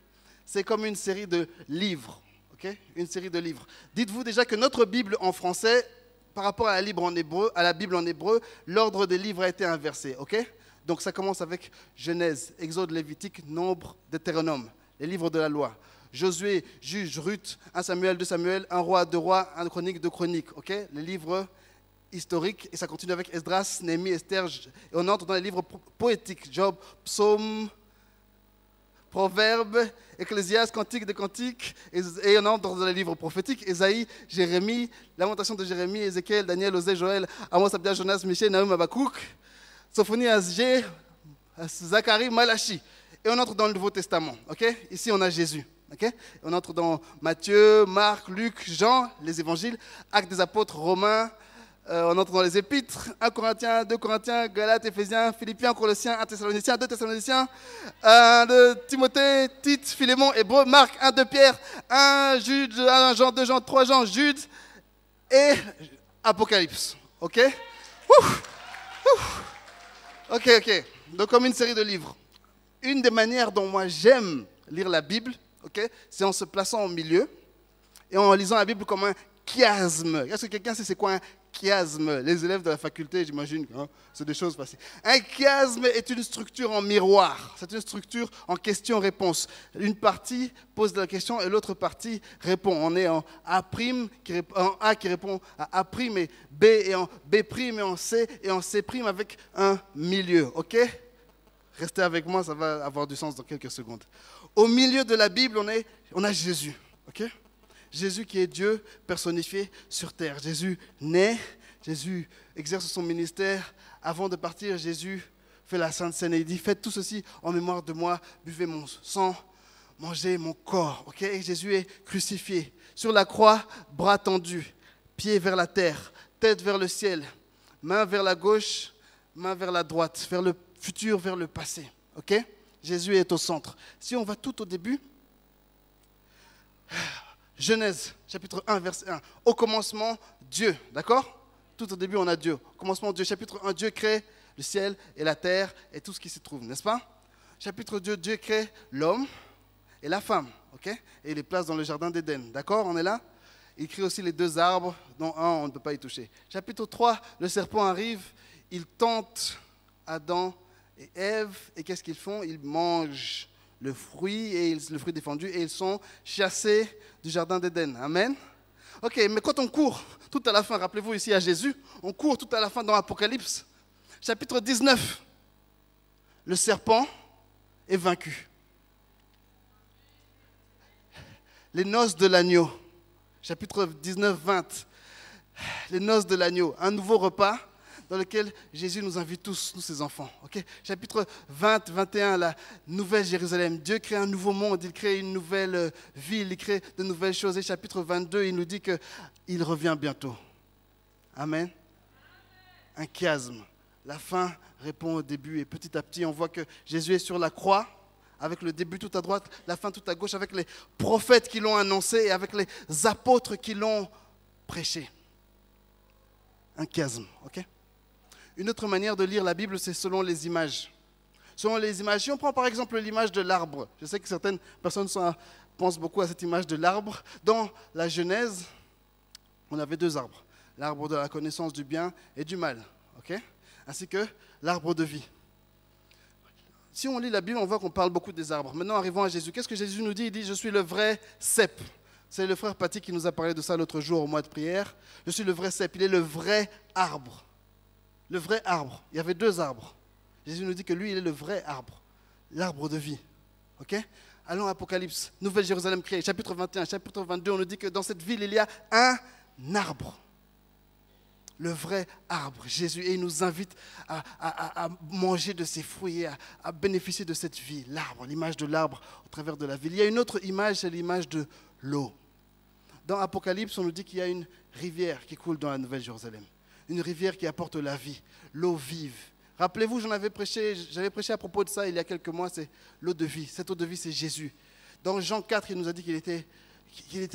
Speaker 4: c'est comme une série de livres. Okay? Une série de livres. Dites-vous déjà que notre Bible en français, par rapport à la Bible en hébreu, l'ordre des livres a été inversé. Okay? Donc ça commence avec Genèse, Exode, Lévitique, Nombre, Deutéronome, les livres de la loi. Josué, Juge, Ruth, 1 Samuel, 2 Samuel, 1 Roi, 2 Rois, 1 Chronique, 2 Chroniques. Okay? Les livres historiques, et ça continue avec Esdras, Néhémie, Esther, et on entre dans les livres poétiques, Job, Psaume, Proverbes, Ecclésiaste, Cantique de Cantiques, et on entre dans les livres prophétiques, Ésaïe, Jérémie, Lamentation de Jérémie, Ézéchiel, Daniel, Osée, Joël, Amos, Abdia, Jonas, Michée, Nahum, Habakkuk, Sophonie, Asgé, Zacharie, Malachi. Et on entre dans le Nouveau Testament. Okay? Ici, on a Jésus. Okay? On entre dans Matthieu, Marc, Luc, Jean, les évangiles, Actes des apôtres, Romains. On entre dans les épîtres, 1 Corinthiens, 2 Corinthiens, Galates, Éphésiens, Philippiens, Colossiens, 1 Thessaloniciens, 2 Thessaloniciens, 1 de Timothée, Tite, Philémon, Hébreu, Marc, 1 de Pierre, 1 Jude, 1 Jean, 2 Jean, 3 Jean, Jude et Apocalypse. Ok? Ok. Donc comme une série de livres. Une des manières dont moi j'aime lire la Bible, okay, c'est en se plaçant au milieu et en lisant la Bible comme un chiasme. Est-ce que quelqu'un sait c'est quoi un chiasme? Les élèves de la faculté, j'imagine, hein, c'est des choses faciles. Un chiasme est une structure en miroir. C'est une structure en question-réponse. Une partie pose la question et l'autre partie répond. On est en A', en A qui répond à A', et B et en B', et en C avec un milieu. Ok? Restez avec moi, ça va avoir du sens dans quelques secondes. Au milieu de la Bible, on a Jésus. Ok? Jésus qui est Dieu personnifié sur terre. Jésus naît, Jésus exerce son ministère. Avant de partir, Jésus fait la Sainte Seine et il dit « Faites tout ceci en mémoire de moi, buvez mon sang, mangez mon corps. Okay? » Et Jésus est crucifié. Sur la croix, bras tendus, pieds vers la terre, tête vers le ciel, main vers la gauche, main vers la droite, vers le futur, vers le passé. Okay? Jésus est au centre. Si on va tout au début... Genèse, chapitre 1, verset 1. Au commencement, Dieu. D'accord? Tout au début, on a Dieu. Au commencement, Dieu. Chapitre 1, Dieu crée le ciel et la terre et tout ce qui s'y trouve, n'est-ce pas? Chapitre 2, Dieu crée l'homme et la femme. Okay? Et il les place dans le jardin d'Éden. D'accord? On est là? Il crée aussi les 2 arbres, dont un, on ne peut pas y toucher. Chapitre 3, le serpent arrive. Il tente Adam et Ève. Et qu'est-ce qu'ils font? Ils mangent le fruit, le fruit défendu, et ils sont chassés du jardin d'Éden. Amen. Ok, mais quand on court tout à la fin, rappelez-vous ici à Jésus, on court tout à la fin dans l'Apocalypse, chapitre 19. le serpent est vaincu. Les noces de l'agneau, chapitre 19-20, les noces de l'agneau, un nouveau repas dans lequel Jésus nous invite tous, nous ses enfants. Okay? Chapitre 20-21, la nouvelle Jérusalem. Dieu crée un nouveau monde, il crée une nouvelle ville, il crée de nouvelles choses. Et chapitre 22, il nous dit qu'il revient bientôt. Amen. Un chiasme. La fin répond au début et petit à petit, on voit que Jésus est sur la croix, avec le début tout à droite, la fin tout à gauche, avec les prophètes qui l'ont annoncé et avec les apôtres qui l'ont prêché. Un chiasme, ok? Une autre manière de lire la Bible, c'est selon les images. Selon les images, si on prend par exemple l'image de l'arbre, je sais que certaines personnes pensent beaucoup à cette image de l'arbre. Dans la Genèse, on avait 2 arbres. L'arbre de la connaissance du bien et du mal, ok? Ainsi que l'arbre de vie. Si on lit la Bible, on voit qu'on parle beaucoup des arbres. Maintenant, arrivons à Jésus. Qu'est-ce que Jésus nous dit? Il dit, je suis le vrai cep. C'est le frère Paty qui nous a parlé de ça l'autre jour au mois de prière. Je suis le vrai cep, il est le vrai arbre. Le vrai arbre. Il y avait 2 arbres. Jésus nous dit que lui, il est le vrai arbre. L'arbre de vie. Ok? Allons à Apocalypse. Nouvelle Jérusalem créée. Chapitre 21, chapitre 22, on nous dit que dans cette ville, il y a un arbre. Le vrai arbre, Jésus. Et il nous invite à manger de ses fruits, à bénéficier de cette vie. L'arbre, l'image de l'arbre au travers de la ville. Il y a une autre image, c'est l'image de l'eau. Dans Apocalypse, on nous dit qu'il y a une rivière qui coule dans la Nouvelle Jérusalem. Une rivière qui apporte la vie, l'eau vive. Rappelez-vous, j'avais prêché à propos de ça il y a quelques mois, c'est l'eau de vie. Cette eau de vie, c'est Jésus. Dans Jean 4, il nous a dit qu'il était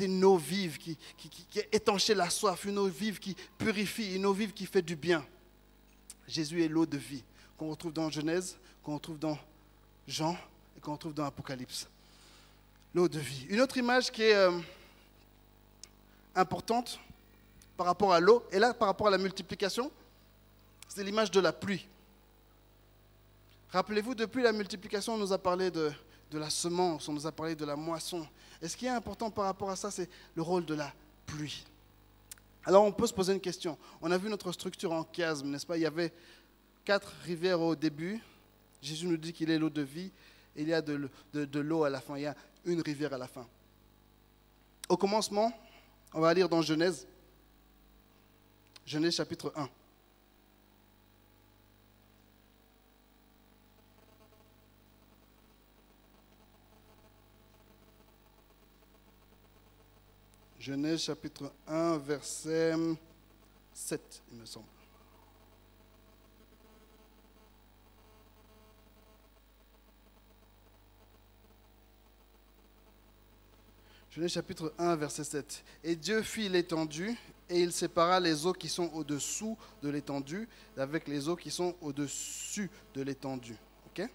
Speaker 4: une eau vive qui étanchait la soif, une eau vive qui purifie, une eau vive qui fait du bien. Jésus est l'eau de vie qu'on retrouve dans Genèse, qu'on retrouve dans Jean et qu'on retrouve dans Apocalypse. L'eau de vie. Une autre image qui est importante par rapport à l'eau, et là par rapport à la multiplication, c'est l'image de la pluie. Rappelez-vous, depuis la multiplication, on nous a parlé de la semence, on nous a parlé de la moisson. Et ce qui est important par rapport à ça, c'est le rôle de la pluie. Alors on peut se poser une question. On a vu notre structure en chiasme, n'est-ce pas? Il y avait 4 rivières au début. Jésus nous dit qu'il est l'eau de vie, et il y a de l'eau à la fin, il y a une rivière à la fin. Au commencement, on va lire dans Genèse chapitre 1. Genèse chapitre 1, verset 7, il me semble. Genèse chapitre 1, verset 7. Et Dieu fit l'étendue, et il sépara les eaux qui sont au-dessous de l'étendue avec les eaux qui sont au-dessus de l'étendue. Okay?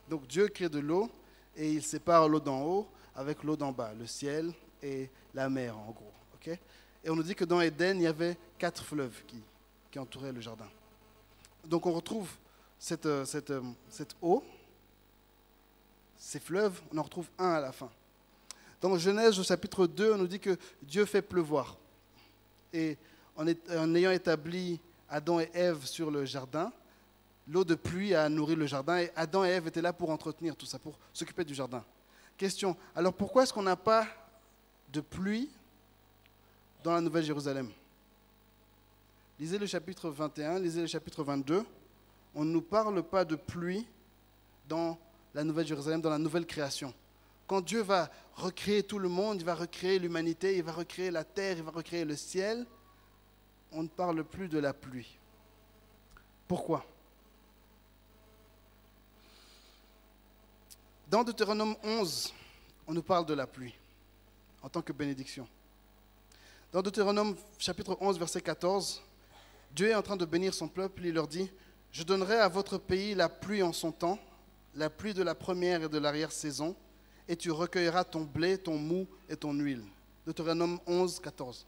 Speaker 4: Donc Dieu crée de l'eau, et il sépare l'eau d'en haut avec l'eau d'en bas, le ciel et la mer en gros. Okay? Et on nous dit que dans Éden, il y avait 4 fleuves qui entouraient le jardin. Donc on retrouve cette eau, ces fleuves, on en retrouve un à la fin. Dans Genèse au chapitre 2, on nous dit que Dieu fait pleuvoir. Et en ayant établi Adam et Ève sur le jardin, l'eau de pluie a nourri le jardin et Adam et Ève étaient là pour entretenir tout ça, pour s'occuper du jardin. Question, alors pourquoi est-ce qu'on n'a pas de pluie dans la Nouvelle Jérusalem? Lisez le chapitre 21, lisez le chapitre 22. On ne nous parle pas de pluie dans la Nouvelle Jérusalem, dans la nouvelle création. Quand Dieu va recréer tout le monde, il va recréer l'humanité, il va recréer la terre, il va recréer le ciel, on ne parle plus de la pluie. Pourquoi? Dans Deutéronome 11, on nous parle de la pluie en tant que bénédiction. Dans Deutéronome chapitre 11, verset 14, Dieu est en train de bénir son peuple, il leur dit « Je donnerai à votre pays la pluie en son temps, la pluie de la première et de l'arrière-saison, et tu recueilleras ton blé, ton mou et ton huile. » Deutéronome 11, 14.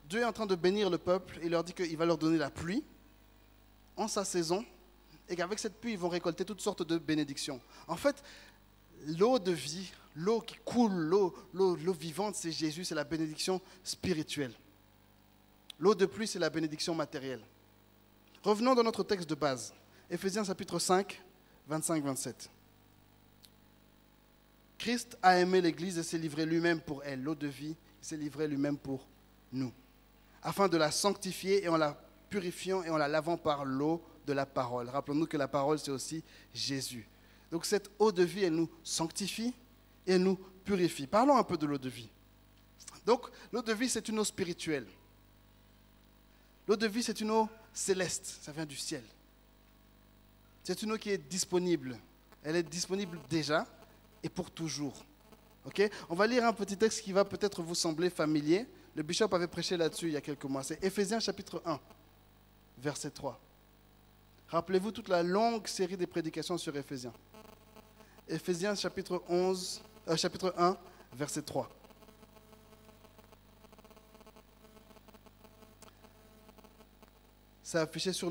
Speaker 4: Dieu est en train de bénir le peuple, il leur dit qu'il va leur donner la pluie en sa saison, et qu'avec cette pluie, ils vont récolter toutes sortes de bénédictions. En fait, l'eau de vie, l'eau qui coule, l'eau vivante, c'est Jésus, c'est la bénédiction spirituelle. L'eau de pluie, c'est la bénédiction matérielle. Revenons dans notre texte de base. Éphésiens chapitre 5, 25-27. Christ a aimé l'Église et s'est livré lui-même pour elle. L'eau de vie, il s'est livré lui-même pour nous. Afin de la sanctifier et en la purifiant et en la lavant par l'eau de la parole. Rappelons-nous que la parole, c'est aussi Jésus. Donc cette eau de vie, elle nous sanctifie et elle nous purifie. Parlons un peu de l'eau de vie. Donc l'eau de vie, c'est une eau spirituelle. L'eau de vie, c'est une eau céleste, ça vient du ciel. C'est une eau qui est disponible. Elle est disponible déjà et pour toujours. Okay? On va lire un petit texte qui va peut-être vous sembler familier. Le bishop avait prêché là-dessus il y a quelques mois. C'est Éphésiens chapitre 1, verset 3. Rappelez-vous toute la longue série des prédications sur Éphésiens. Éphésiens chapitre 1, verset 3. C'est affiché sur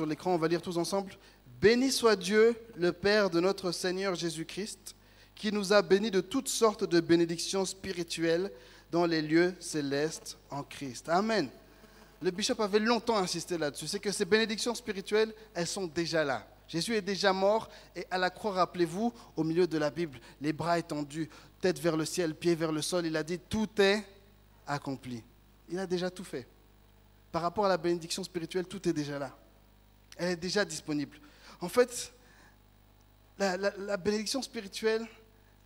Speaker 4: l'écran, on va lire tous ensemble. Béni soit Dieu, le Père de notre Seigneur Jésus-Christ, qui nous a bénis de toutes sortes de bénédictions spirituelles dans les lieux célestes en Christ. Amen. Le bishop avait longtemps insisté là-dessus. C'est que ces bénédictions spirituelles, elles sont déjà là. Jésus est déjà mort et à la croix, rappelez-vous, au milieu de la Bible, les bras étendus, tête vers le ciel, pied vers le sol, il a dit tout est accompli. Il a déjà tout fait. Par rapport à la bénédiction spirituelle, tout est déjà là. Elle est déjà disponible. En fait, la bénédiction spirituelle,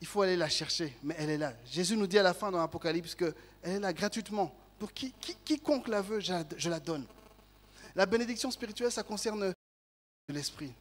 Speaker 4: il faut aller la chercher, mais elle est là. Jésus nous dit à la fin dans l'Apocalypse qu'elle est là gratuitement. Pour quiconque la veut, je la donne. La bénédiction spirituelle, ça concerne l'esprit,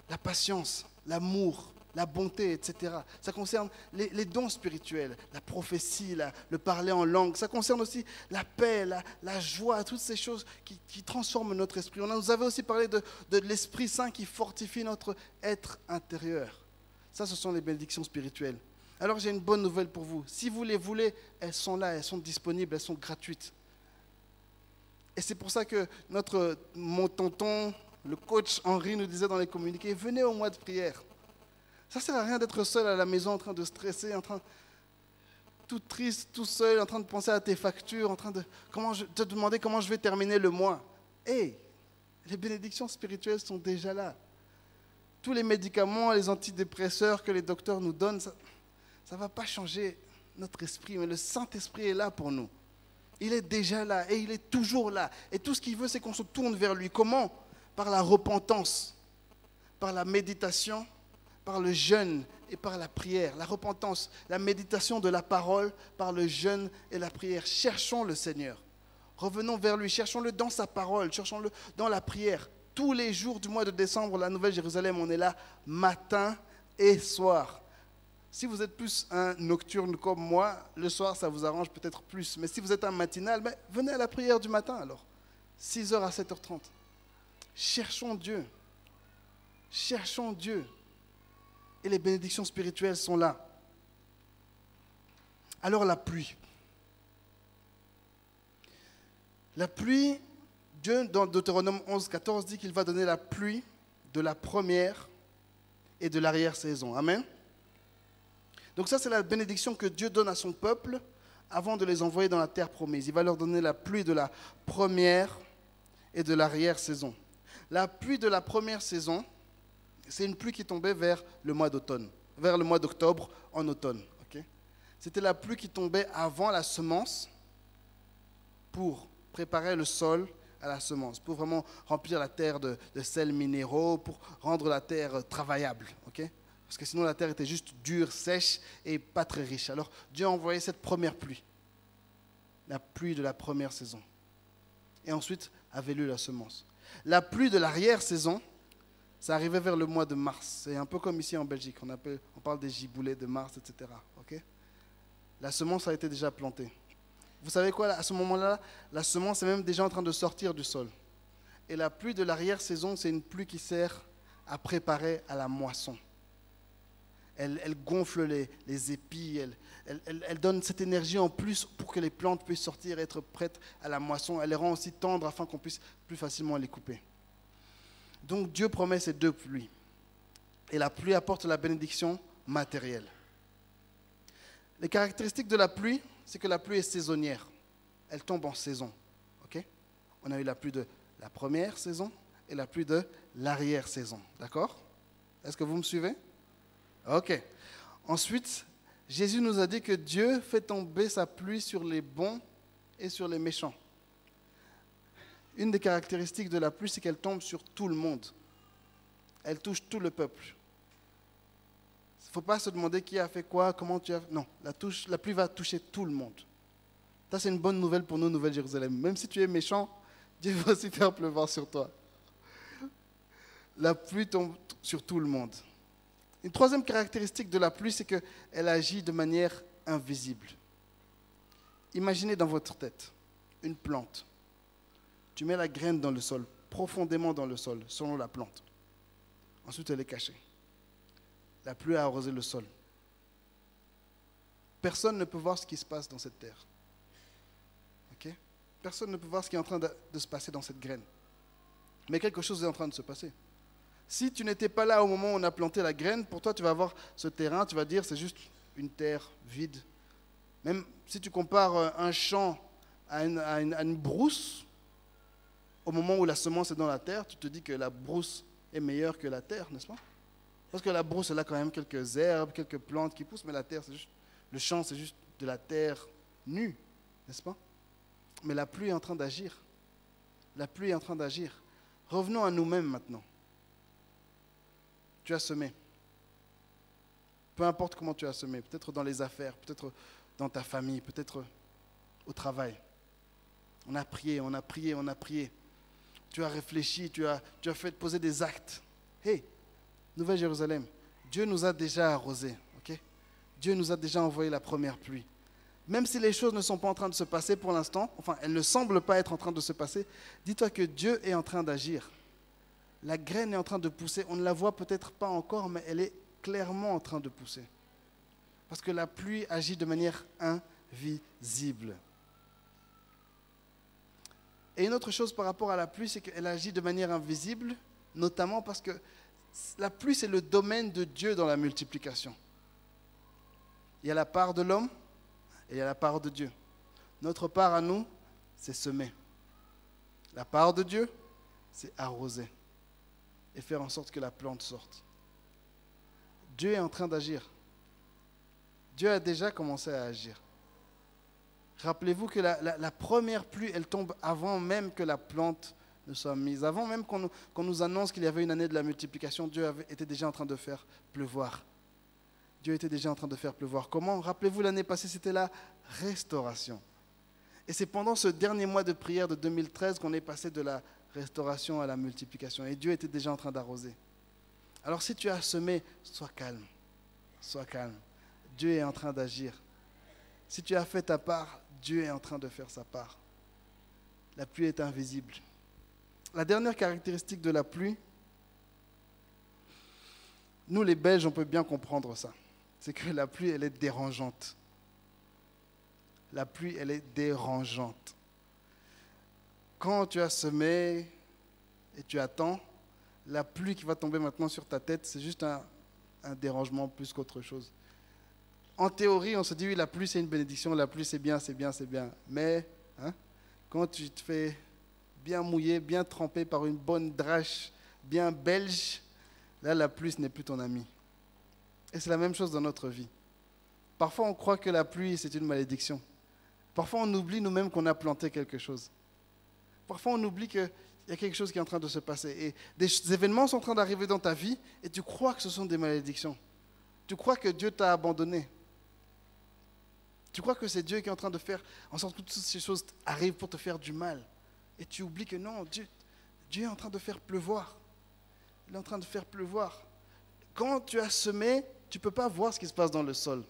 Speaker 4: la patience, l'amour, la bonté, etc. Ça concerne les dons spirituels, la prophétie, le parler en langue. Ça concerne aussi la paix, la joie, toutes ces choses qui transforment notre esprit. On nous avait aussi parlé de l'Esprit Saint qui fortifie notre être intérieur. Ça, ce sont les bénédictions spirituelles. Alors j'ai une bonne nouvelle pour vous. Si vous les voulez, elles sont là, elles sont disponibles, elles sont gratuites. Et c'est pour ça que mon tonton, le coach Henri nous disait dans les communiqués, venez au mois de prière. Ça ne sert à rien d'être seul à la maison en train de stresser, tout triste, tout seul, en train de penser à tes factures, en train de te demander comment je vais terminer le mois. Hey, les bénédictions spirituelles sont déjà là. Tous les médicaments, les antidépresseurs que les docteurs nous donnent, ça ne va pas changer notre esprit, mais le Saint-Esprit est là pour nous. Il est déjà là et il est toujours là. Et tout ce qu'il veut, c'est qu'on se tourne vers lui. Comment ? Par la repentance, par la méditation, par le jeûne et par la prière. La repentance, la méditation de la parole, par le jeûne et la prière. Cherchons le Seigneur. Revenons vers lui, cherchons-le dans sa parole, cherchons-le dans la prière. Tous les jours du mois de décembre, la Nouvelle-Jérusalem, on est là matin et soir. Si vous êtes plus un nocturne comme moi, le soir, ça vous arrange peut-être plus. Mais si vous êtes un matinal, venez à la prière du matin alors. 6h à 7h30. Cherchons Dieu. Cherchons Dieu. Et les bénédictions spirituelles sont là. Alors la pluie. La pluie, Dieu dans Deutéronome 11-14 dit qu'il va donner la pluie de la première et de l'arrière-saison. Amen. Donc ça, c'est la bénédiction que Dieu donne à son peuple avant de les envoyer dans la terre promise. Il va leur donner la pluie de la première et de l'arrière-saison. La pluie de la première saison, c'est une pluie qui tombait vers le mois d'automne, vers le mois d'octobre en automne. Okay? C'était la pluie qui tombait avant la semence pour préparer le sol à la semence, pour vraiment remplir la terre de sels minéraux, pour rendre la terre travaillable. Okay? Parce que sinon la terre était juste dure, sèche et pas très riche. Alors Dieu a envoyé cette première pluie, la pluie de la première saison. Et ensuite avait lieu la semence. La pluie de l'arrière-saison, ça arrivait vers le mois de mars. C'est un peu comme ici en Belgique, on parle des giboulées de mars, etc. Okay? La semence a été déjà plantée. Vous savez quoi, à ce moment-là, la semence est même déjà en train de sortir du sol. Et la pluie de l'arrière-saison, c'est une pluie qui sert à préparer à la moisson. Elle gonfle les épis, elle donne cette énergie en plus pour que les plantes puissent sortir et être prêtes à la moisson. Elle les rend aussi tendres afin qu'on puisse plus facilement les couper. Donc Dieu promet ces deux pluies. Et la pluie apporte la bénédiction matérielle. Les caractéristiques de la pluie, c'est que la pluie est saisonnière. Elle tombe en saison. Okay? On a eu la pluie de la première saison et la pluie de l'arrière-saison. D'accord ? Est-ce que vous me suivez? Ok. Ensuite, Jésus nous a dit que Dieu fait tomber sa pluie sur les bons et sur les méchants. Une des caractéristiques de la pluie, c'est qu'elle tombe sur tout le monde. Elle touche tout le peuple. Il ne faut pas se demander qui a fait quoi, comment tu as... Non, la pluie va toucher tout le monde. Ça, c'est une bonne nouvelle pour nous, Nouvelle-Jérusalem. Même si tu es méchant, Dieu va aussi faire pleuvoir sur toi. La pluie tombe sur tout le monde. Une troisième caractéristique de la pluie, c'est qu'elle agit de manière invisible. Imaginez dans votre tête une plante. Tu mets la graine dans le sol, profondément dans le sol, selon la plante. Ensuite, elle est cachée. La pluie a arrosé le sol. Personne ne peut voir ce qui se passe dans cette terre. Okay? Personne ne peut voir ce qui est en train de se passer dans cette graine. Mais quelque chose est en train de se passer. Si tu n'étais pas là au moment où on a planté la graine, pour toi, tu vas voir ce terrain, tu vas dire c'est juste une terre vide. Même si tu compares un champ à une brousse, au moment où la semence est dans la terre, tu te dis que la brousse est meilleure que la terre, n'est-ce pas? Parce que la brousse, elle a quand même quelques herbes, quelques plantes qui poussent, mais la terre, le champ, c'est juste de la terre nue, n'est-ce pas? Mais la pluie est en train d'agir. La pluie est en train d'agir. Revenons à nous-mêmes maintenant. Tu as semé. Peu importe comment tu as semé, peut-être dans les affaires, peut-être dans ta famille, peut-être au travail. On a prié, on a prié, on a prié. Tu as réfléchi, tu as fait poser des actes. Hey, Nouvelle-Jérusalem, Dieu nous a déjà arrosés, ok? Dieu nous a déjà envoyé la première pluie. Même si les choses ne sont pas en train de se passer pour l'instant, enfin, elles ne semblent pas être en train de se passer, dis-toi que Dieu est en train d'agir. La graine est en train de pousser. On ne la voit peut-être pas encore, mais elle est clairement en train de pousser. Parce que la pluie agit de manière invisible. Et une autre chose par rapport à la pluie, c'est qu'elle agit de manière invisible, notamment parce que la pluie, c'est le domaine de Dieu dans la multiplication. Il y a la part de l'homme et il y a la part de Dieu. Notre part à nous, c'est semer. La part de Dieu, c'est arroser et faire en sorte que la plante sorte. Dieu est en train d'agir. Dieu a déjà commencé à agir. Rappelez-vous que la première pluie, elle tombe avant même que la plante ne soit mise. Avant même qu'on nous annonce qu'il y avait une année de la multiplication, Dieu était déjà en train de faire pleuvoir. Dieu était déjà en train de faire pleuvoir. Comment? Rappelez-vous, l'année passée, c'était la restauration. Et c'est pendant ce dernier mois de prière de 2013 qu'on est passé de la restauration à la multiplication. Et Dieu était déjà en train d'arroser. Alors si tu as semé, sois calme. Sois calme. Dieu est en train d'agir. Si tu as fait ta part, Dieu est en train de faire sa part. La pluie est invisible. La dernière caractéristique de la pluie, nous les Belges, on peut bien comprendre ça. C'est que la pluie, elle est dérangeante. La pluie, elle est dérangeante. Quand tu as semé et tu attends, la pluie qui va tomber maintenant sur ta tête, c'est juste un dérangement plus qu'autre chose. En théorie, on se dit, oui, la pluie, c'est une bénédiction, la pluie, c'est bien, c'est bien, c'est bien. Mais quand tu te fais bien mouiller, bien trempé par une bonne drache, bien belge, là, la pluie, ce n'est plus ton ami. Et c'est la même chose dans notre vie. Parfois, on croit que la pluie, c'est une malédiction. Parfois, on oublie nous-mêmes qu'on a planté quelque chose. Parfois, on oublie qu'il y a quelque chose qui est en train de se passer. Et des événements sont en train d'arriver dans ta vie et tu crois que ce sont des malédictions. Tu crois que Dieu t'a abandonné. Tu crois que c'est Dieu qui est en train de faire en sorte que toutes ces choses arrivent pour te faire du mal. Et tu oublies que non, Dieu est en train de faire pleuvoir. Il est en train de faire pleuvoir. Quand tu as semé, tu ne peux pas voir ce qui se passe dans le sol.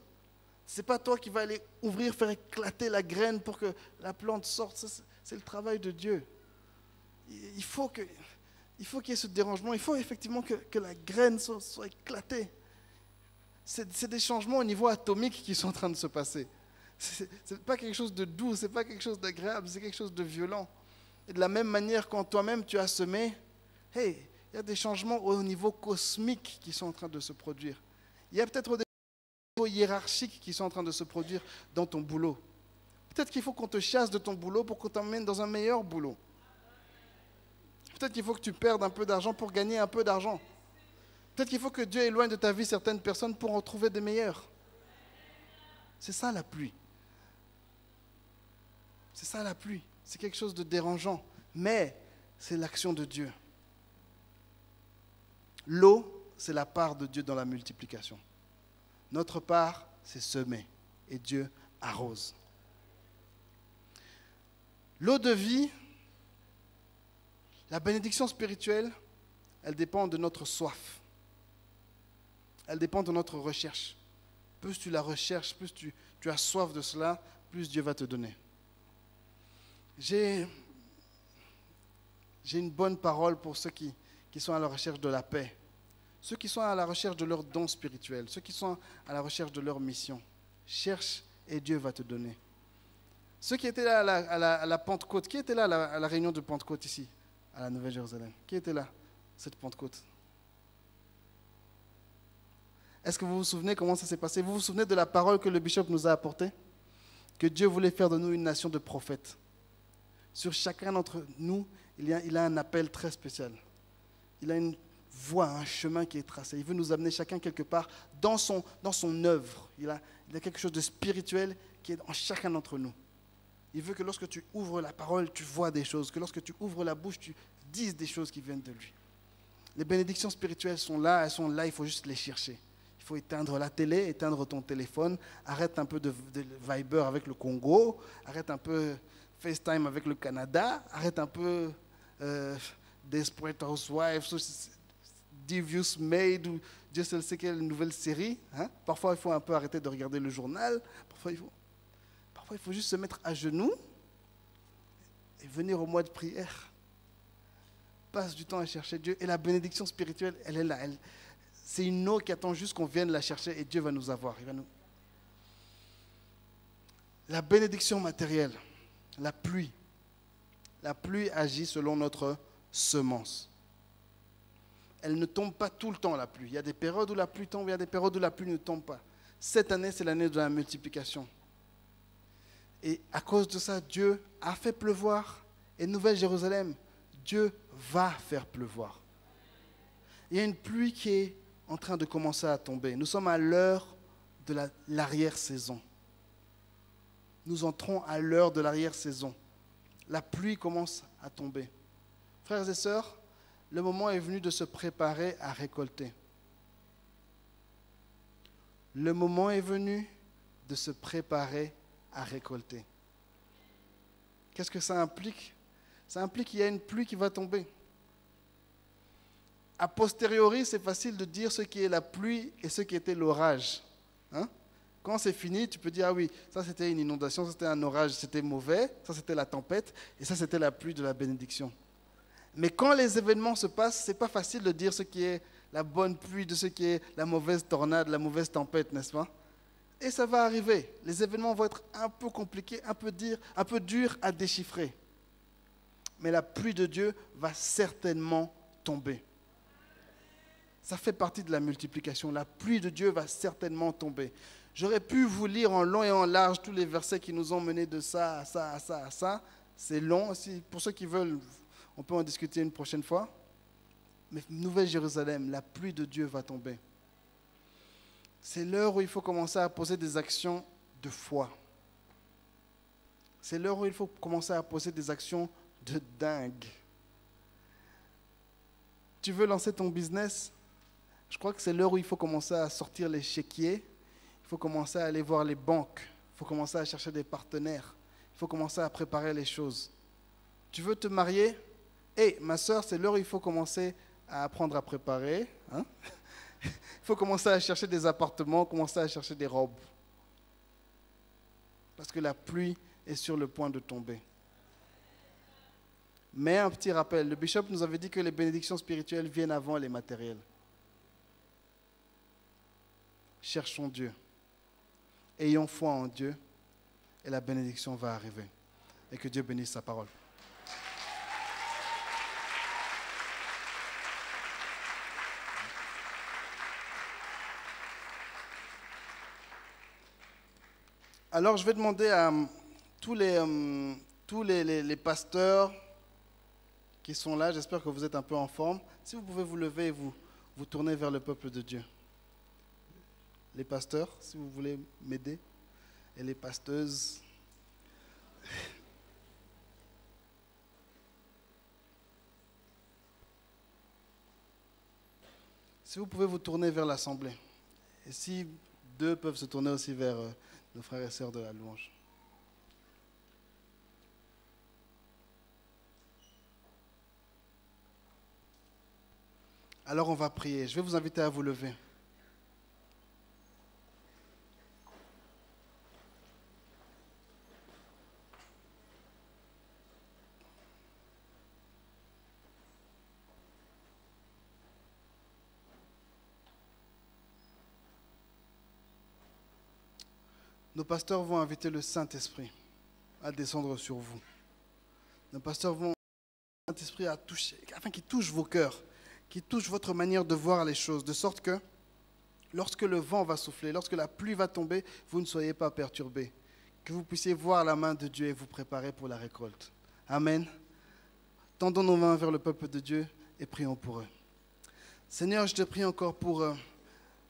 Speaker 4: Ce n'est pas toi qui vas aller ouvrir, faire éclater la graine pour que la plante sorte. Ça, c'est le travail de Dieu. Il faut qu'il y ait ce dérangement. Il faut effectivement que la graine soit éclatée. C'est des changements au niveau atomique qui sont en train de se passer. Ce n'est pas quelque chose de doux, ce n'est pas quelque chose d'agréable, c'est quelque chose de violent. Et de la même manière, quand toi-même tu as semé, hey, il y a des changements au niveau cosmique qui sont en train de se produire. Il y a peut-être des niveaux hiérarchiques qui sont en train de se produire dans ton boulot. Peut-être qu'il faut qu'on te chasse de ton boulot pour qu'on t'emmène dans un meilleur boulot. Peut-être qu'il faut que tu perdes un peu d'argent pour gagner un peu d'argent. Peut-être qu'il faut que Dieu éloigne de ta vie certaines personnes pour en trouver des meilleures. C'est ça la pluie. C'est ça la pluie. C'est quelque chose de dérangeant. Mais c'est l'action de Dieu. L'eau, c'est la part de Dieu dans la multiplication. Notre part, c'est semer. Et Dieu arrose. L'eau de vie, la bénédiction spirituelle, elle dépend de notre soif. Elle dépend de notre recherche. Plus tu la recherches, plus tu as soif de cela, plus Dieu va te donner. J'ai une bonne parole pour ceux qui sont à la recherche de la paix. Ceux qui sont à la recherche de leur don spirituel. Ceux qui sont à la recherche de leur mission. Cherche et Dieu va te donner. Ceux qui étaient là à la Pentecôte, qui était là à la réunion de Pentecôte ici, à la Nouvelle-Jérusalem? Qui était là, cette Pentecôte? Est-ce que vous vous souvenez comment ça s'est passé? Vous vous souvenez de la parole que le bishop nous a apportée? Que Dieu voulait faire de nous une nation de prophètes. Sur chacun d'entre nous, il a un appel très spécial. Il a une voie, un chemin qui est tracé. Il veut nous amener chacun quelque part dans son œuvre. Il a quelque chose de spirituel qui est en chacun d'entre nous. Il veut que lorsque tu ouvres la parole, tu vois des choses. Que lorsque tu ouvres la bouche, tu dises des choses qui viennent de lui. Les bénédictions spirituelles sont là, il faut juste les chercher. Il faut éteindre la télé, éteindre ton téléphone, arrête un peu de Viber avec le Congo, arrête un peu FaceTime avec le Canada, arrête un peu Desperate Housewives, Devious Maid, ou Dieu seul sait quelle nouvelle série. Hein? Parfois, il faut un peu arrêter de regarder le journal. Parfois, il faut juste se mettre à genoux et venir au mois de prière. Passe du temps à chercher Dieu. Et la bénédiction spirituelle, elle est là. C'est une eau qui attend juste qu'on vienne la chercher et Dieu va nous avoir. La bénédiction matérielle, la pluie. La pluie agit selon notre semence. Elle ne tombe pas tout le temps, la pluie. Il y a des périodes où la pluie tombe, il y a des périodes où la pluie ne tombe pas. Cette année, c'est l'année de la multiplication. Et à cause de ça, Dieu a fait pleuvoir. Et Nouvelle-Jérusalem, Dieu va faire pleuvoir. Il y a une pluie qui est en train de commencer à tomber. Nous sommes à l'heure de l'arrière-saison. Nous entrons à l'heure de l'arrière-saison. La pluie commence à tomber. Frères et sœurs, le moment est venu de se préparer à récolter. Le moment est venu de se préparer à récolter. Qu'est-ce que ça implique? Ça implique qu'il y a une pluie qui va tomber. A posteriori, c'est facile de dire ce qui est la pluie et ce qui était l'orage. Hein? Quand c'est fini, tu peux dire, ah oui, ça c'était une inondation, ça c'était un orage, c'était mauvais, ça c'était la tempête, et ça c'était la pluie de la bénédiction. Mais quand les événements se passent, ce n'est pas facile de dire ce qui est la bonne pluie, de ce qui est la mauvaise tornade, la mauvaise tempête, n'est-ce pas? Et ça va arriver. Les événements vont être un peu compliqués, un peu durs à déchiffrer. Mais la pluie de Dieu va certainement tomber. Ça fait partie de la multiplication. La pluie de Dieu va certainement tomber. J'aurais pu vous lire en long et en large tous les versets qui nous ont menés de ça à ça, à ça, à ça. C'est long. Pour ceux qui veulent, on peut en discuter une prochaine fois. Mais Nouvelle-Jérusalem, la pluie de Dieu va tomber. C'est l'heure où il faut commencer à poser des actions de foi. C'est l'heure où il faut commencer à poser des actions de dingue. Tu veux lancer ton business? Je crois que c'est l'heure où il faut commencer à sortir les chéquiers. Il faut commencer à aller voir les banques. Il faut commencer à chercher des partenaires. Il faut commencer à préparer les choses. Tu veux te marier? Ma soeur, c'est l'heure où il faut commencer à apprendre à préparer. Hein? Il faut commencer à chercher des appartements, commencer à chercher des robes. Parce que la pluie est sur le point de tomber. Mais un petit rappel, le bishop nous avait dit que les bénédictions spirituelles viennent avant les matériels. Cherchons Dieu. Ayons foi en Dieu et la bénédiction va arriver. Et que Dieu bénisse sa parole. Alors, je vais demander à tous les pasteurs qui sont là, j'espère que vous êtes un peu en forme, si vous pouvez vous lever et vous vous tournez vers le peuple de Dieu. Les pasteurs, si vous voulez m'aider, et les pasteuses. Si vous pouvez vous tourner vers l'assemblée. Et si deux peuvent se tourner aussi vers nos frères et sœurs de la louange. Alors on va prier. Je vais vous inviter à vous lever. Nos pasteurs vont inviter le Saint-Esprit à descendre sur vous. Nos pasteurs vont inviter le Saint-Esprit à toucher, afin qu'il touche vos cœurs, qu'il touche votre manière de voir les choses, de sorte que lorsque le vent va souffler, lorsque la pluie va tomber, vous ne soyez pas perturbés, que vous puissiez voir la main de Dieu et vous préparer pour la récolte. Amen. Tendons nos mains vers le peuple de Dieu et prions pour eux. Seigneur, je te prie encore pour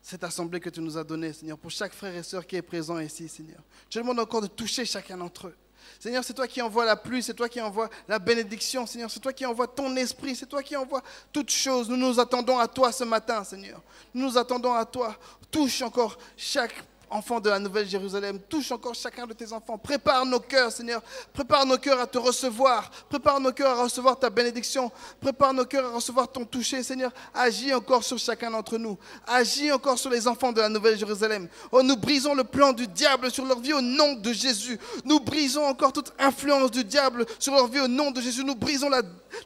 Speaker 4: cette assemblée que tu nous as donnée, Seigneur, pour chaque frère et sœur qui est présent ici, Seigneur. Je te demande encore de toucher chacun d'entre eux. Seigneur, c'est toi qui envoies la pluie, c'est toi qui envoies la bénédiction, Seigneur, c'est toi qui envoies ton esprit, c'est toi qui envoies toutes choses. Nous nous attendons à toi ce matin, Seigneur. Nous nous attendons à toi. Touche encore chaque enfant de la Nouvelle Jérusalem, touche encore chacun de tes enfants. Prépare nos cœurs, Seigneur. Prépare nos cœurs à te recevoir. Prépare nos cœurs à recevoir ta bénédiction. Prépare nos cœurs à recevoir ton toucher, Seigneur. Agis encore sur chacun d'entre nous. Agis encore sur les enfants de la Nouvelle Jérusalem. Oh, nous brisons le plan du diable sur leur vie au nom de Jésus. Nous brisons encore toute influence du diable sur leur vie au nom de Jésus. Nous brisons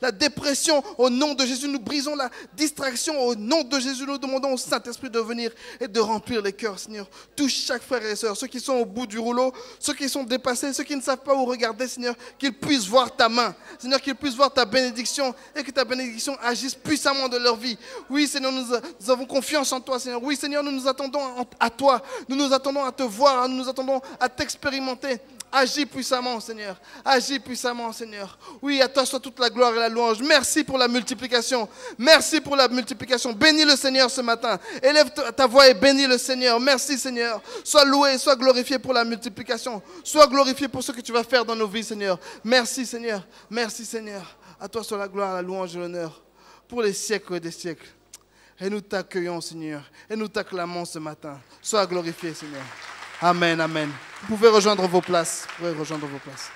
Speaker 4: la dépression au nom de Jésus. Nous brisons la distraction au nom de Jésus. Nous demandons au Saint-Esprit de venir et de remplir les cœurs, Seigneur. Touche chaque frère et sœur, ceux qui sont au bout du rouleau, ceux qui sont dépassés, ceux qui ne savent pas où regarder, Seigneur, qu'ils puissent voir ta main, Seigneur, qu'ils puissent voir ta bénédiction et que ta bénédiction agisse puissamment dans leur vie. Oui, Seigneur, nous avons confiance en toi, Seigneur. Oui, Seigneur, nous nous attendons à toi. Nous nous attendons à te voir, nous nous attendons à t'expérimenter. Agis puissamment, Seigneur. Agis puissamment, Seigneur. Oui, à toi soit toute la gloire et la louange. Merci pour la multiplication. Merci pour la multiplication. Bénis le Seigneur ce matin. Élève ta voix et bénis le Seigneur. Merci, Seigneur. Sois loué, sois glorifié pour la multiplication. Sois glorifié pour ce que tu vas faire dans nos vies, Seigneur. Merci, Seigneur. Merci, Seigneur. À toi soit la gloire, la louange et l'honneur pour les siècles et des siècles. Et nous t'accueillons, Seigneur. Et nous t'acclamons ce matin. Sois glorifié, Seigneur. Amen, amen. Vous pouvez rejoindre vos places. Vous pouvez rejoindre vos places.